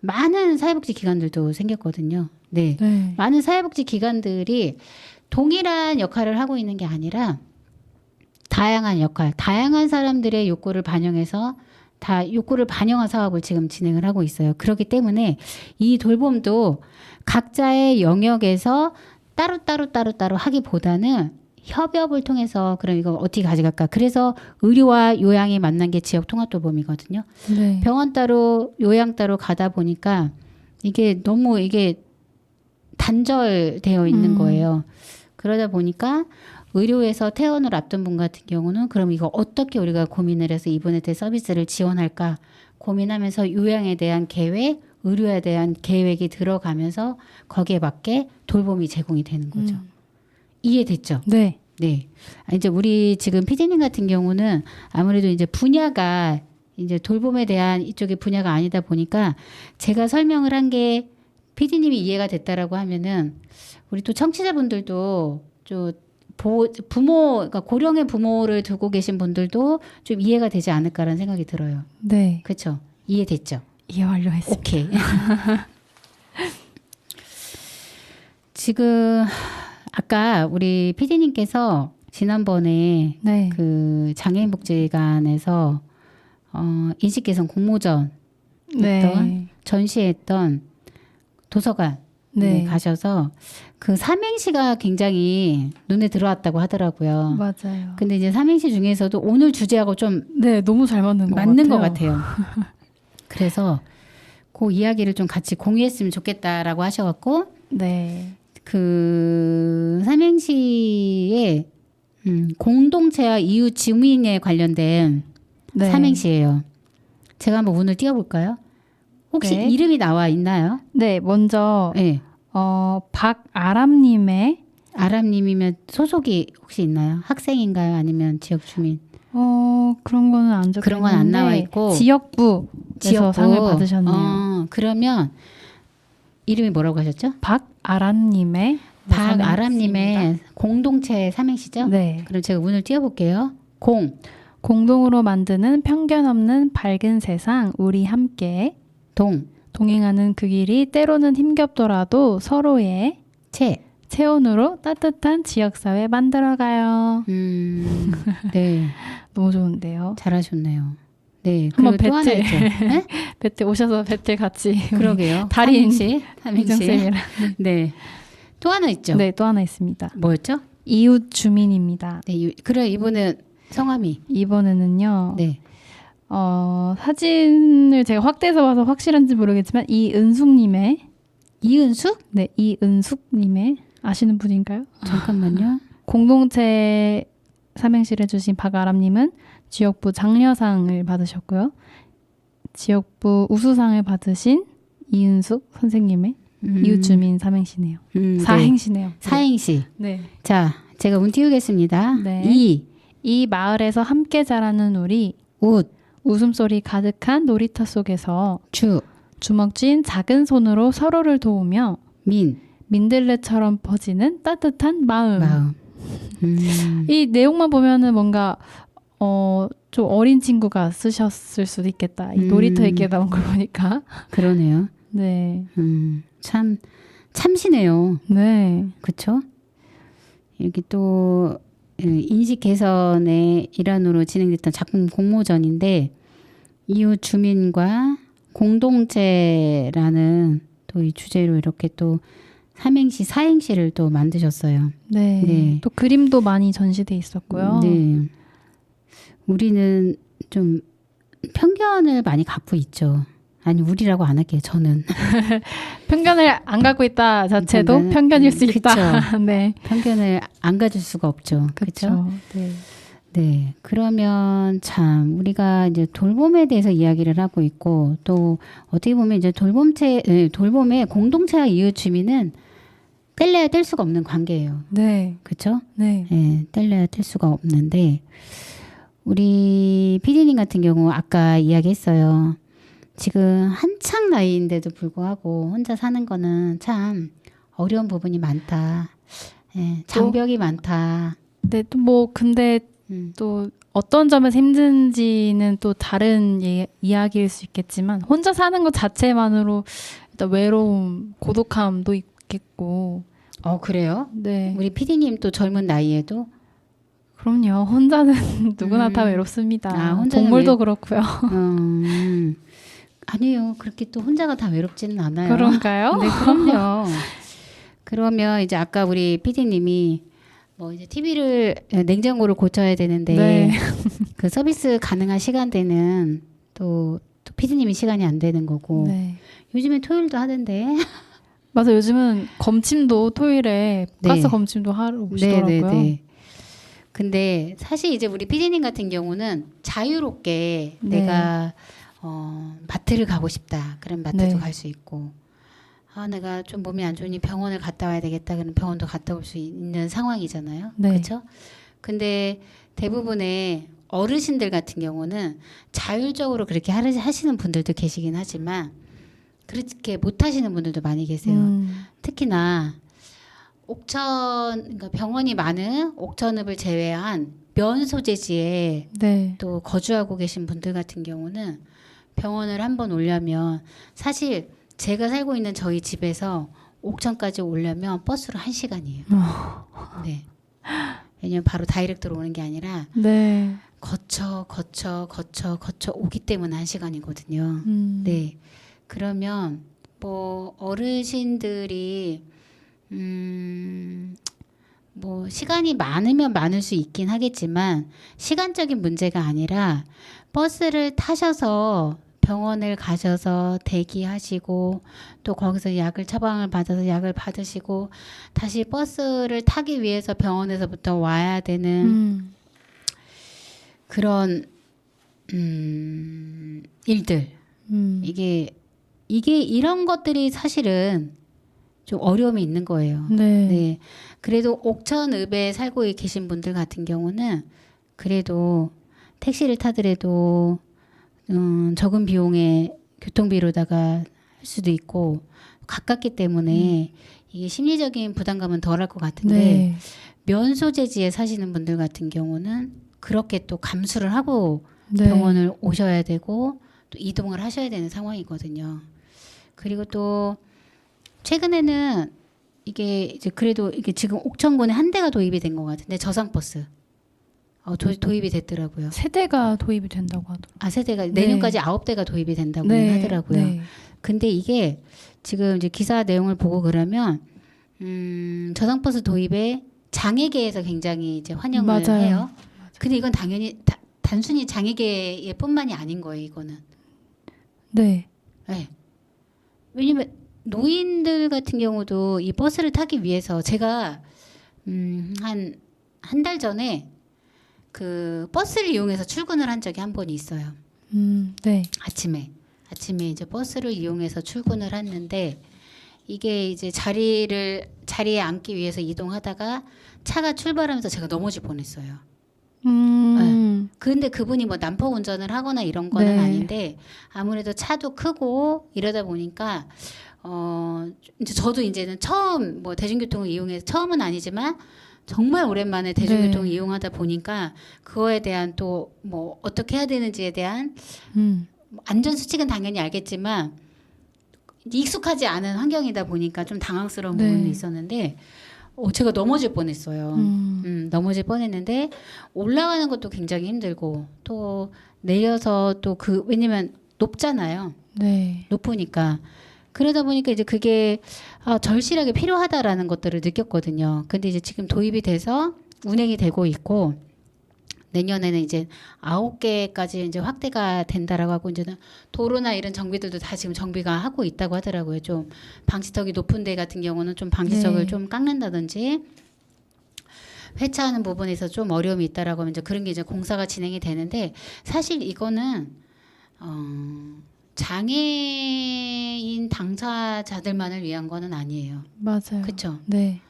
많은 사회복지 기관들도 생겼거든요. 네. 네. 많은 사회복지 기관들이 동일한 역할을 하고 있는 게 아니라 다양한 역할, 다양한 사람들의 욕구를 반영해서 다 욕구를 반영한 사업을 지금 진행을 하고 있어요. 그렇기 때문에 이 돌봄도 각자의 영역에서 따로 하기보다는 협업을 통해서 그럼 이거 어떻게 가져갈까? 그래서 의료와 요양이 만난 게 지역 통합 돌봄이거든요. 네. 병원 따로 요양 따로 가다 보니까 이게 너무 이게 단절되어 있는 거예요. 그러다 보니까 의료에서 퇴원을 앞둔 분 같은 경우는 그럼 이거 어떻게 우리가 고민을 해서 이분한테 서비스를 지원할까 고민하면서 요양에 대한 계획, 의료에 대한 계획이 들어가면서 거기에 맞게 돌봄이 제공이 되는 거죠. 이해됐죠? 네. 네. 이제 우리 지금 피디님 같은 경우는 아무래도 이제 분야가 이제 돌봄에 대한 이쪽의 분야가 아니다 보니까 제가 설명을 한 게 피디님이 이해가 됐다라고 하면은 우리 또 청취자분들도 좀 부모, 그러니까 고령의 부모를 두고 계신 분들도 좀 이해가 되지 않을까라는 생각이 들어요. 네. 그렇죠? 이해됐죠? 이해 완료했습니다. 오케이. 지금 아까 우리 피디님께서 지난번에 네. 그 장애인복지관에서 인식 개선 공모전 했던 네. 전시했던 도서관 네. 가셔서 그 삼행시가 굉장히 눈에 들어왔다고 하더라고요. 맞아요. 근데 이제 삼행시 중에서도 오늘 주제하고 좀 네, 너무 잘 맞는 것 같아요. 그래서 그 이야기를 좀 같이 공유했으면 좋겠다라고 하셔갖고 네. 그 삼행시에 공동체와 이웃 주민에 관련된 네. 삼행시예요. 제가 한번 오늘 띄워볼까요? 혹시 네. 이름이 나와 있나요? 네, 먼저 네. 박아람님의 아람님이면 소속이 혹시 있나요? 학생인가요? 아니면 지역 주민? 그런 거는 안 적혀 그런 건 안 나와 있고 지역부에서 상을 받으셨네요. 그러면 이름이 뭐라고 하셨죠? 박아람님의 박아람님의 공동체 삼행시죠? 네. 그럼 제가 오늘 띄워볼게요. 공동으로 만드는 편견 없는 밝은 세상 우리 함께 동행하는 그 길이 때로는 힘겹더라도 서로의 체온으로 따뜻한 지역사회 만들어가요. 네. 너무 좋은데요. 잘하셨네요. 네. 한번 그리고 또 하나 있죠. 네? 배틀 오셔서 배틀 같이. 그러게요. 달인 삼행시. 네. 또 하나 있죠. 네, 또 하나 있습니다. 뭐였죠? 이웃 주민입니다. 네. 그래 이번엔 성함이. 이번에는요. 네. 사진을 제가 확대해서 봐서 확실한지 모르겠지만 이은숙님의 이은숙? 네, 이은숙님의 아시는 분인가요? 잠깐만요. 공동체 삼행시를 해주신 박아람님은 지역부 장려상을 받으셨고요. 지역부 우수상을 받으신 이은숙 선생님의 이웃주민 삼행시네요. 사행시네요. 네. 사행시. 네. 자, 제가 운 띄우겠습니다. 네. 이 마을에서 함께 자라는 우리 웃음소리 가득한 놀이터 속에서 주먹 쥔 작은 손으로 서로를 도우며 민들레처럼 퍼지는 따뜻한 마음. 이 내용만 보면은 뭔가 좀 어린 친구가 쓰셨을 수도 있겠다. 이 놀이터 얘기가 나온 걸 보니까. 그러네요. 네. 참시네요. 네. 그렇죠? 여기 또 인식 개선의 일환으로 진행됐던 작품 공모전인데 이웃 주민과 공동체라는 또 이 주제로 이렇게 또 삼행시, 사행시를 또 만드셨어요. 네. 네. 또 그림도 많이 전시돼 있었고요. 네. 우리는 좀 편견을 많이 갖고 있죠. 아니, 우리라고 안 할게요. 저는. 편견을 안 갖고 있다 자체도 편견일 수 있다. 네. 편견을 안 가질 수가 없죠. 그렇죠? 네. 네. 그러면 참 우리가 이제 돌봄에 대해서 이야기를 하고 있고 또 어떻게 보면 이제 돌봄의 공동체와 이웃 주민은 뗄래야 뗄 수가 없는 관계예요. 네. 그렇죠? 네. 네. 뗄래야 뗄 수가 없는데 우리 PD님 같은 경우 아까 이야기했어요. 지금 한창 나이인데도 불구하고 혼자 사는 거는 참 어려운 부분이 많다. 예, 장벽이 많다. 네, 또 뭐 근데 또 어떤 점에서 힘든지는 또 다른 이야기일 수 있겠지만 혼자 사는 것 자체만으로 일단 외로움, 고독함도 있겠고. 그래요? 네. 우리 PD님 또 젊은 나이에도 그럼요. 혼자는 누구나 다 외롭습니다. 동물도 그렇고요. 아니에요. 그렇게 또 혼자가 다 외롭지는 않아요. 그런가요? 네, 그럼요. 그러면 이제 아까 우리 PD님이 뭐 이제 TV를 냉장고를 고쳐야 되는데 네. 그 서비스 가능한 시간대는 또 PD님이 시간이 안 되는 거고 네. 요즘엔 토요일도 하던데. 맞아. 요즘은 검침도 토요일에 네. 가스 검침도 하러 오시더라고요. 네. 근데 사실 이제 우리 PD님 같은 경우는 자유롭게 네. 내가 마트를 가고 싶다. 그럼 마트도 네. 갈 수 있고 내가 좀 몸이 안 좋으니 병원을 갔다 와야 되겠다. 그럼 병원도 갔다 올 수 있는 상황이잖아요. 네. 그렇죠? 근데 대부분의 어르신들 같은 경우는 자율적으로 그렇게 하시는 분들도 계시긴 하지만 그렇게 못 하시는 분들도 많이 계세요. 특히나 그러니까 병원이 많은 옥천읍을 제외한 면 소재지에 네. 또 거주하고 계신 분들 같은 경우는 병원을 한번 오려면 사실 제가 살고 있는 저희 집에서 옥천까지 오려면 버스로 1시간이에요. 네. 왜냐면 바로 다이렉트로 오는 게 아니라 네. 거쳐 오기 때문에 1시간이거든요. 네. 그러면 뭐 어르신들이 뭐 시간이 많으면 많을 수 있긴 하겠지만 시간적인 문제가 아니라 버스를 타셔서 병원을 가셔서 대기하시고 또 거기서 약을 처방을 받아서 약을 받으시고 다시 버스를 타기 위해서 병원에서부터 와야 되는 그런 일들 이게 이런 것들이 사실은 좀 어려움이 있는 거예요. 네. 네. 그래도 옥천읍에 살고 계신 분들 같은 경우는 그래도 택시를 타더라도 적은 비용의 교통비로다가 할 수도 있고 가깝기 때문에 이게 심리적인 부담감은 덜할 것 같은데 네. 면 소재지에 사시는 분들 같은 경우는 그렇게 또 감수를 하고 네. 병원을 오셔야 되고 또 이동을 하셔야 되는 상황이거든요. 그리고 또 최근에는 이게 이제 그래도 이게 지금 옥천군에 한 대가 도입이 된 것 같은데 저상버스 도입이 됐더라고요. 세대가 도입이 된다고 하더라고요. 세대가 네. 내년까지 9대가 도입이 된다고 네. 하더라고요. 네. 근데 이게 지금 이제 기사 내용을 보고 그러면 저상버스 도입에 장애계에서 굉장히 이제 환영을 맞아요. 해요. 맞아요. 근데 이건 당연히 단순히 장애계뿐만이 아닌 거예요. 이거는. 네. 네. 왜냐면 노인들 같은 경우도 이 버스를 타기 위해서 제가 한 달 전에 그 버스를 이용해서 출근을 한 적이 한 번 있어요. 네. 아침에 이제 버스를 이용해서 출근을 했는데 이게 이제 자리에 앉기 위해서 이동하다가 차가 출발하면서 제가 넘어질 뻔했어요. 네. 근데 그분이 뭐 난폭 운전을 하거나 이런 거는 네. 아닌데 아무래도 차도 크고 이러다 보니까 이제 저도 이제는 처음 뭐 대중교통을 이용해서 처음은 아니지만 정말 오랜만에 대중교통을 네. 이용하다 보니까 그거에 대한 또 뭐 어떻게 해야 되는지에 대한 안전 수칙은 당연히 알겠지만 익숙하지 않은 환경이다 보니까 좀 당황스러운 네. 부분이 있었는데 제가 넘어질 뻔했어요. 넘어질 뻔했는데 올라가는 것도 굉장히 힘들고 또 내려서 또 왜냐면 높잖아요. 네. 높으니까. 그러다 보니까 이제 그게 절실하게 필요하다라는 것들을 느꼈거든요. 근데 이제 지금 도입이 돼서 운행이 되고 있고 내년에는 이제 9개까지 이제 확대가 된다라고 하고 이제는 도로나 이런 정비들도 다 지금 정비가 하고 있다고 하더라고요. 좀 방지턱이 높은 데 같은 경우는 좀 방지턱을 네. 좀 깎는다든지 회차하는 부분에서 좀 어려움이 있다라고 하면 이제 그런 게 이제 공사가 진행이 되는데 사실 이거는 장애인 당사자들만을 위한 거는 아니에요. 맞아요. 그렇죠? 네.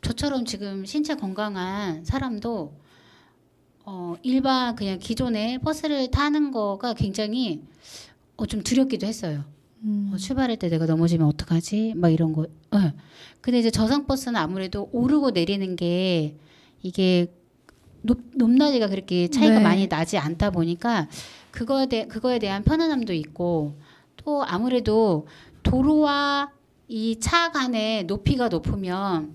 저처럼 지금 신체 건강한 사람도 일반 그냥 기존의 버스를 타는 거가 굉장히 좀 두렵기도 했어요. 출발할 때 내가 넘어지면 어떡하지? 막 이런 거. 네. 근데 이제 저상버스는 아무래도 오르고 내리는 게 이게 높낮이가 그렇게 차이가 네. 많이 나지 않다 보니까 그거에 대한 편안함도 있고 또 아무래도 도로와 이 차 간의 높이가 높으면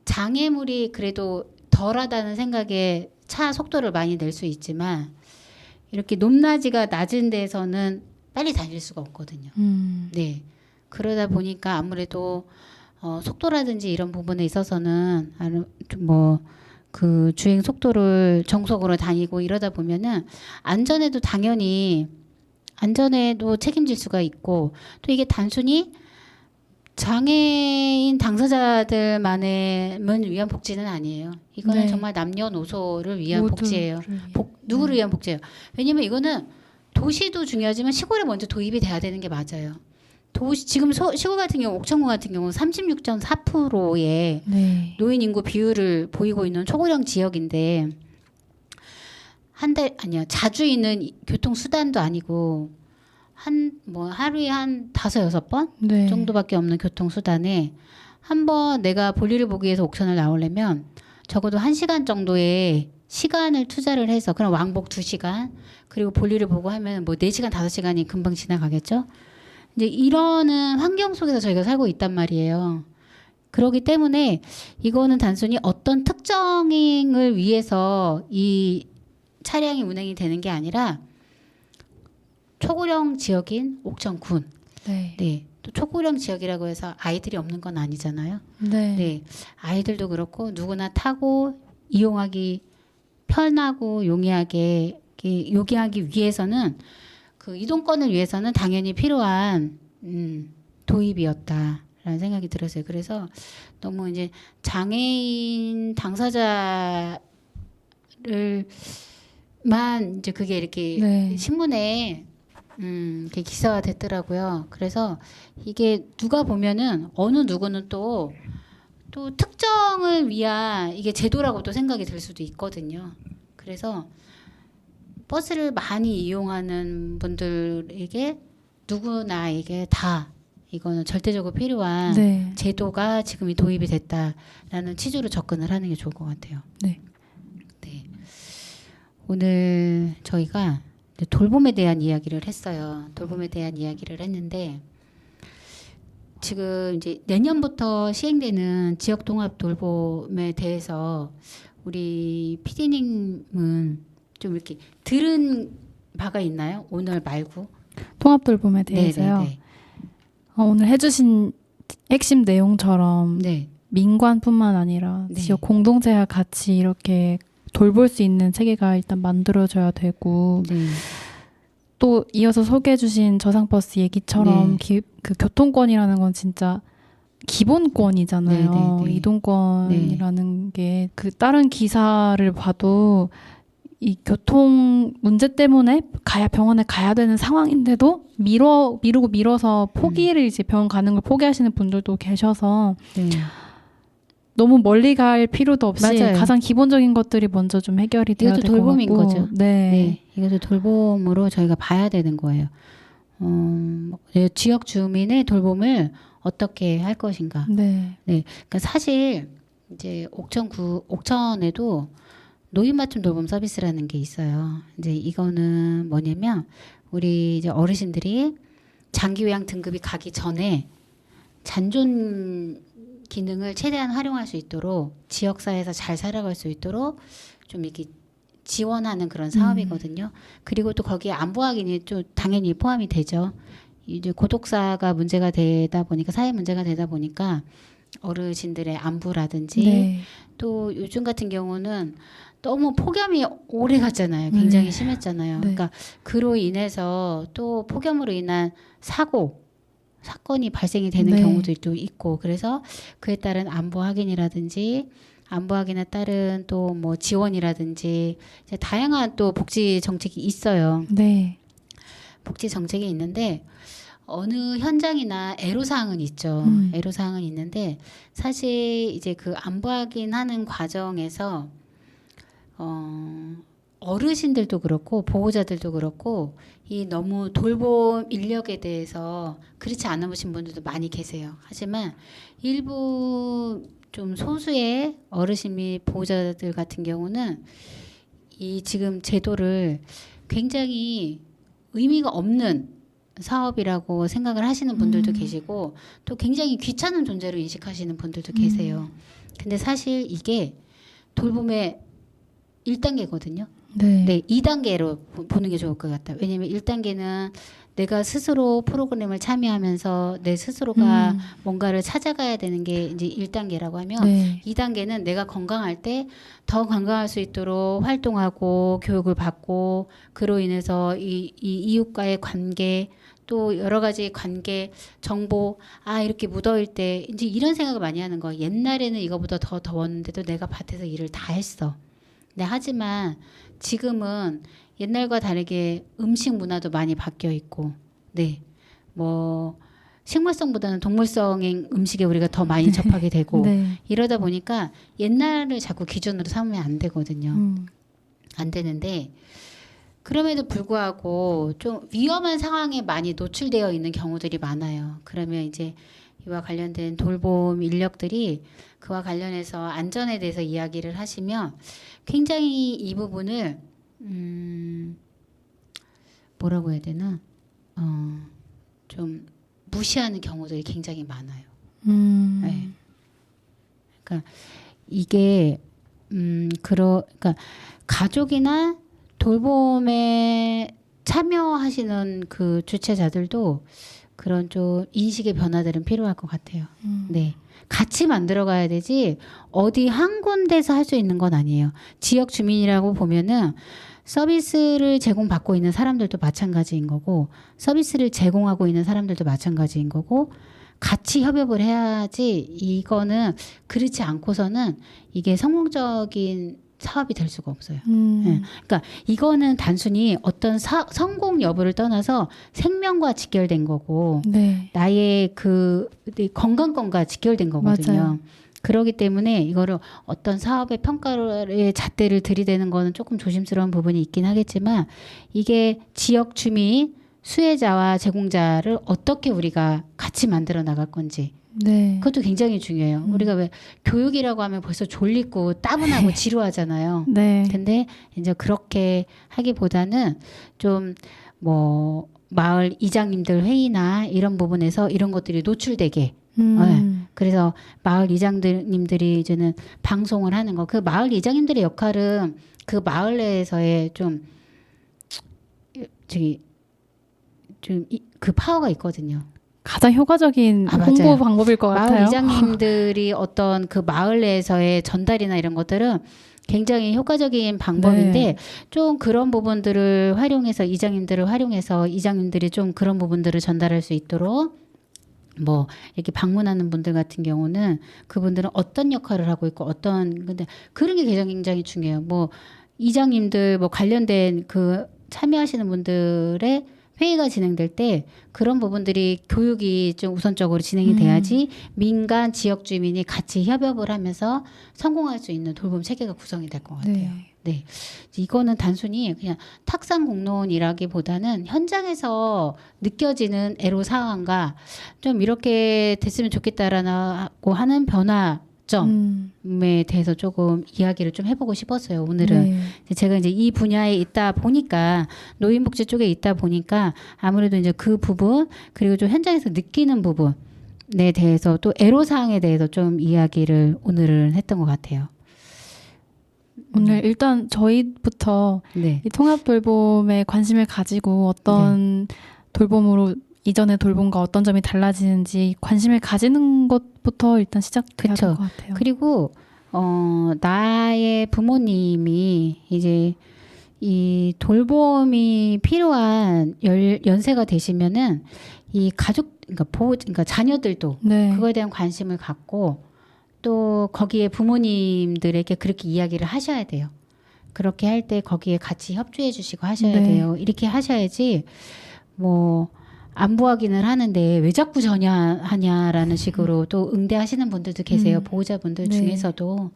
장애물이 그래도 덜하다는 생각에 차 속도를 많이 낼 수 있지만 이렇게 높낮이가 낮은 데서는 빨리 달릴 수가 없거든요. 네. 그러다 보니까 아무래도 속도라든지 이런 부분에 있어서는 그 주행 속도를 정속으로 다니고 이러다 보면은 안전에도 책임질 수가 있고 또 이게 단순히 장애인 당사자들만을 위한 복지는 아니에요. 이거는 네. 정말 남녀노소를 위한 복지예요. 위한. 누구를 위한 복지예요. 왜냐면 이거는 도시도 중요하지만 시골에 먼저 도입이 돼야 되는 게 맞아요. 지금 시골 같은 경우 옥천군 같은 경우 36.4%의 네. 노인 인구 비율을 보이고 있는 초고령 지역인데 자주 있는 교통 수단도 아니고 하루에 한 5-6번 네. 정도밖에 없는 교통 수단에 한번 내가 볼일을 보기 위해서 옥천을 나오려면 적어도 1시간 정도의 시간을 투자를 해서 그럼 왕복 2시간 그리고 볼일을 보고 하면 4시간 5시간이 금방 지나가겠죠. 이제 이러는 환경 속에서 저희가 살고 있단 말이에요. 그렇기 때문에 이거는 단순히 어떤 특정을 위해서 이 차량이 운행이 되는 게 아니라 초고령 지역인 옥천군. 네. 네. 또 초고령 지역이라고 해서 아이들이 없는 건 아니잖아요. 네. 네. 아이들도 그렇고 누구나 타고 이용하기 편하고 용이하기 위해서는 그 이동권을 위해서는 당연히 필요한 도입이었다라는 생각이 들었어요. 그래서 너무 이제 장애인 당사자를만 이제 그게 이렇게 네. 신문에 이렇게 기사가 됐더라고요. 그래서 이게 누가 보면은 어느 누구는 또 특정을 위한 이게 제도라고 또 생각이 들 수도 있거든요. 그래서 버스를 많이 이용하는 분들에게 누구나에게 다 이거는 절대적으로 필요한 네. 제도가 지금 도입이 됐다라는 취지로 접근을 하는 게 좋을 것 같아요. 네. 네. 오늘 저희가 돌봄에 대한 이야기를 했어요. 돌봄에 대한 이야기를 했는데 지금 이제 내년부터 시행되는 지역 통합 돌봄에 대해서 우리 PD님은 좀 이렇게 들은 바가 있나요? 오늘 말고 통합 돌봄에 대해서요. 네네네. 오늘 해주신 핵심 내용처럼 네. 민관뿐만 아니라 네. 지역 공동체와 같이 이렇게 돌볼 수 있는 체계가 일단 만들어져야 되고 네. 또 이어서 소개해주신 저상버스 얘기처럼 네. 그 교통권이라는 건 진짜 기본권이잖아요. 네, 네, 네. 이동권이라는 게 그 다른 기사를 봐도 이 교통 문제 때문에 병원에 가야 되는 상황인데도 미루고 미뤄서 포기를 이제 병원 가는 걸 포기하시는 분들도 계셔서 네. 너무 멀리 갈 필요도 없이 맞아요. 가장 기본적인 것들이 먼저 좀 해결이 돼야 될 이것도 것 같고. 돌봄인 거죠. 네. 네. 이것도 돌봄으로 저희가 봐야 되는 거예요. 지역 주민의 돌봄을 어떻게 할 것인가. 네. 네. 그러니까 사실 이제 옥천에도 노인 맞춤 돌봄 서비스라는 게 있어요. 이제 이거는 뭐냐면 우리 이제 어르신들이 장기 요양 등급이 가기 전에 잔존 기능을 최대한 활용할 수 있도록 지역사회에서 잘 살아갈 수 있도록 좀 이렇게 지원하는 그런 사업이거든요. 그리고 또 거기에 안보확인이 좀 당연히 포함이 되죠. 이제 고독사가 문제가 되다 보니까 사회 문제가 되다 보니까 어르신들의 안부라든지 네. 또 요즘 같은 경우는 너무 폭염이 오래 갔잖아요. 굉장히 심했잖아요. 네. 그러니까 그로 인해서 또 폭염으로 인한 사건이 발생이 되는 네. 경우들도 있고 그래서 그에 따른 안보 확인이라든지 안보 확인에 따른 또 뭐 지원이라든지 이제 다양한 또 복지 정책이 있어요. 네. 복지 정책이 있는데 어느 현장이나 애로사항은 있죠. 애로사항은 있는데 사실 이제 그 안보 확인하는 과정에서 어르신들도 그렇고 보호자들도 그렇고 이 너무 돌봄 인력에 대해서 그렇지 않으신 분들도 많이 계세요. 하지만 일부 좀 소수의 어르신 및 보호자들 같은 경우는 이 지금 제도를 굉장히 의미가 없는 사업이라고 생각을 하시는 분들도 계시고 또 굉장히 귀찮은 존재로 인식하시는 분들도 계세요. 근데 사실 이게 돌봄의 1단계거든요. 네. 네, 2단계로 보는 게 좋을 것 같아요. 왜냐하면 1단계는 내가 스스로 프로그램을 참여하면서 내 스스로가 뭔가를 찾아가야 되는 게 이제 1단계라고 하면 네. 2단계는 내가 건강할 때 더 건강할 수 있도록 활동하고 교육을 받고 그로 인해서 이 이웃과의 관계 또 여러 가지 관계 정보 이렇게 무더울 때 이제 이런 생각을 많이 하는 거. 옛날에는 이거보다 더 더웠는데도 내가 밭에서 일을 다 했어. 네, 하지만 지금은 옛날과 다르게 음식 문화도 많이 바뀌어 있고, 네, 뭐 식물성보다는 동물성의 음식에 우리가 더 많이 접하게 되고 네. 이러다 보니까 옛날을 자꾸 기준으로 삼으면 안 되거든요. 안 되는데 그럼에도 불구하고 좀 위험한 상황에 많이 노출되어 있는 경우들이 많아요. 그러면 이제 이와 관련된 돌봄 인력들이 그와 관련해서 안전에 대해서 이야기를 하시면 굉장히 이 부분을 뭐라고 해야 되나 좀 무시하는 경우들이 굉장히 많아요. 네. 그러니까 이게 그러니까 가족이나 돌봄에 참여하시는 그 주체자들도 그런 좀 인식의 변화들은 필요할 것 같아요. 네. 같이 만들어 가야 되지 어디 한 군데서 할 수 있는 건 아니에요. 지역 주민이라고 보면은 서비스를 제공받고 있는 사람들도 마찬가지인 거고 서비스를 제공하고 있는 사람들도 마찬가지인 거고 같이 협업을 해야지 이거는 그렇지 않고서는 이게 성공적인 사업이 될 수가 없어요. 네. 그러니까 이거는 단순히 어떤 성공 여부를 떠나서 생명과 직결된 거고 네. 나의 그 건강권과 직결된 거거든요. 맞아요. 그렇기 때문에 이거를 어떤 사업의 평가의 잣대를 들이대는 거는 조금 조심스러운 부분이 있긴 하겠지만 이게 지역 주민 수혜자와 제공자를 어떻게 우리가 같이 만들어 나갈 건지 네. 그것도 굉장히 중요해요. 우리가 왜 교육이라고 하면 벌써 졸리고 따분하고 지루하잖아요. 네. 근데 이제 그렇게 하기보다는 좀 뭐 마을 이장님들 회의나 이런 부분에서 이런 것들이 노출되게 네. 그래서 마을 이장님들이 이제는 방송을 하는 거. 그 마을 이장님들의 역할은 그 마을 내에서의 좀 그 파워가 있거든요. 가장 효과적인 홍보 맞아요. 방법일 것 같아요. 마을 이장님들이 어떤 그 마을 내에서의 전달이나 이런 것들은 굉장히 효과적인 방법인데 네. 좀 그런 부분들을 활용해서 이장님들을 활용해서 이장님들이 좀 그런 부분들을 전달할 수 있도록 뭐 이렇게 방문하는 분들 같은 경우는 그분들은 어떤 역할을 하고 있고 근데 그런 게 굉장히 중요해요. 뭐 이장님들 뭐 관련된 그 참여하시는 분들의 회의가 진행될 때 그런 부분들이 교육이 좀 우선적으로 진행이 돼야지 민간 지역 주민이 같이 협업을 하면서 성공할 수 있는 돌봄 체계가 구성이 될 것 같아요. 네. 네. 이거는 단순히 그냥 탁상 공론이라기보다는 현장에서 느껴지는 애로 사항과 좀 이렇게 됐으면 좋겠다라고 하는 변화점에 대해서 조금 이야기를 좀 해보고 싶었어요. 오늘은 네. 제가 이제 이 분야에 있다 보니까 노인복지 쪽에 있다 보니까 아무래도 이제 그 부분 그리고 좀 현장에서 느끼는 부분 대해서 또 애로사항에 대해서 좀 이야기를 오늘은 했던 것 같아요. 오늘 일단 저희부터 네. 이 통합 돌봄에 관심을 가지고 어떤 돌봄으로 이전의 돌봄과 어떤 점이 달라지는지 관심을 가지는 것부터 일단 시작해야 될 것 같아요. 그리고 나의 부모님이 이제 이 돌봄이 필요한 연세가 되시면은 이 가족, 그러니까 자녀들도 네. 그거에 대한 관심을 갖고 또 거기에 부모님들에게 그렇게 이야기를 하셔야 돼요. 그렇게 할 때 거기에 같이 협조해 주시고 하셔야 네. 돼요. 이렇게 하셔야지 뭐 안부하기는 하는데 왜 자꾸 전화하냐라는 식으로 또 응대하시는 분들도 계세요. 보호자분들 네. 중에서도.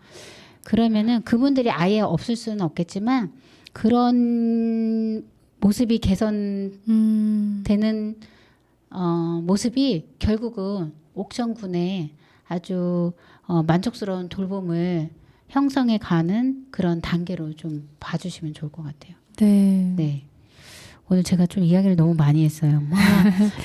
그러면은 그분들이 아예 없을 수는 없겠지만 그런 모습이 개선되는 모습이 결국은 옥천군의 아주 만족스러운 돌봄을 형성해 가는 그런 단계로 좀 봐주시면 좋을 것 같아요. 네. 네. 오늘 제가 좀 이야기를 너무 많이 했어요.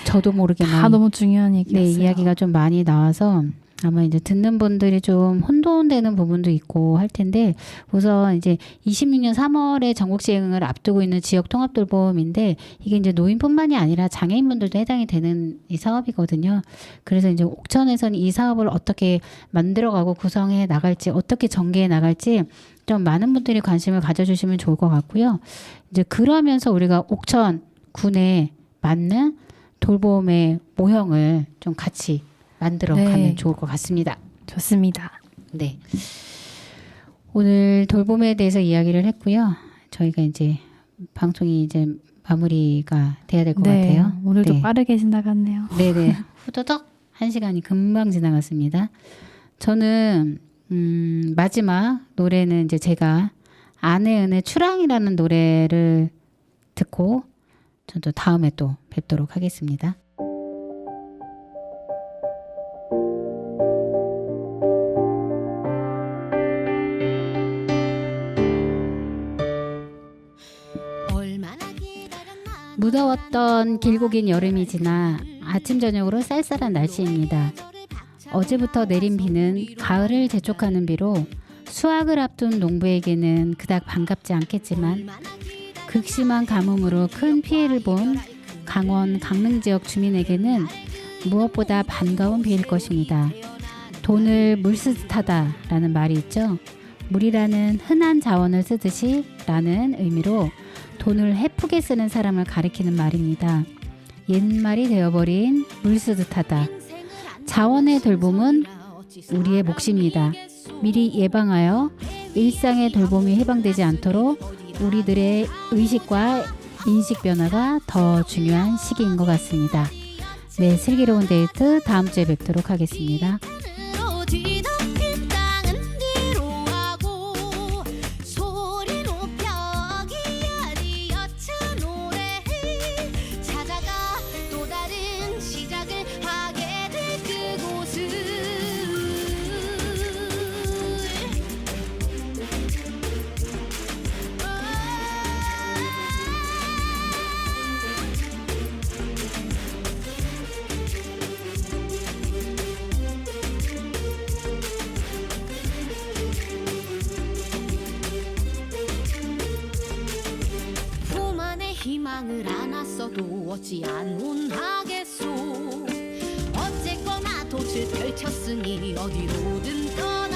저도 모르게 다 너무 중요한 얘기였어요. 네, 이야기가 좀 많이 나와서 아마 이제 듣는 분들이 좀 혼돈되는 부분도 있고 할 텐데 우선 이제 26년 3월에 전국 시행을 앞두고 있는 지역 통합 돌봄인데 이게 이제 노인뿐만이 아니라 장애인분들도 해당이 되는 이 사업이거든요. 그래서 이제 옥천에서는 이 사업을 어떻게 만들어가고 구성해 나갈지 어떻게 전개해 나갈지 좀 많은 분들이 관심을 가져주시면 좋을 것 같고요. 이제 그러면서 우리가 옥천 군에 맞는 돌봄의 모형을 좀 같이 만들어 가면 좋을 것 같습니다. 좋습니다. 네. 오늘 돌봄에 대해서 이야기를 했고요. 저희가 이제 방송이 이제 마무리가 돼야 될 것 같아요. 오늘도 네. 빠르게 지나갔네요. 네네. 후다닥 1시간이 금방 지나갔습니다. 저는 마지막 노래는 이제 제가 안혜은의 추랑이라는 노래를 듣고 전 또 다음에 또 뵙도록 하겠습니다. 무더웠던 길고 긴 여름이 지나 아침 저녁으로 쌀쌀한 날씨입니다. 어제부터 내린 비는 가을을 재촉하는 비로 수확을 앞둔 농부에게는 그닥 반갑지 않겠지만 극심한 가뭄으로 큰 피해를 본 강원 강릉 지역 주민에게는 무엇보다 반가운 비일 것입니다. 돈을 물 쓰듯 하다 라는 말이 있죠. 물이라는 흔한 자원을 쓰듯이 라는 의미로 돈을 헤프게 쓰는 사람을 가리키는 말입니다. 옛말이 되어버린 물 쓰듯 하다. 자원의 돌봄은 우리의 몫입니다. 미리 예방하여 일상의 돌봄이 해방되지 않도록 우리들의 의식과 인식 변화가 더 중요한 시기인 것 같습니다. 네, 슬기로운 데이트 다음 주에 뵙도록 하겠습니다. 희망을 안았어도 어찌 안온하겠소. 어쨌거나 돛을 펼쳤으니 어디로든 떠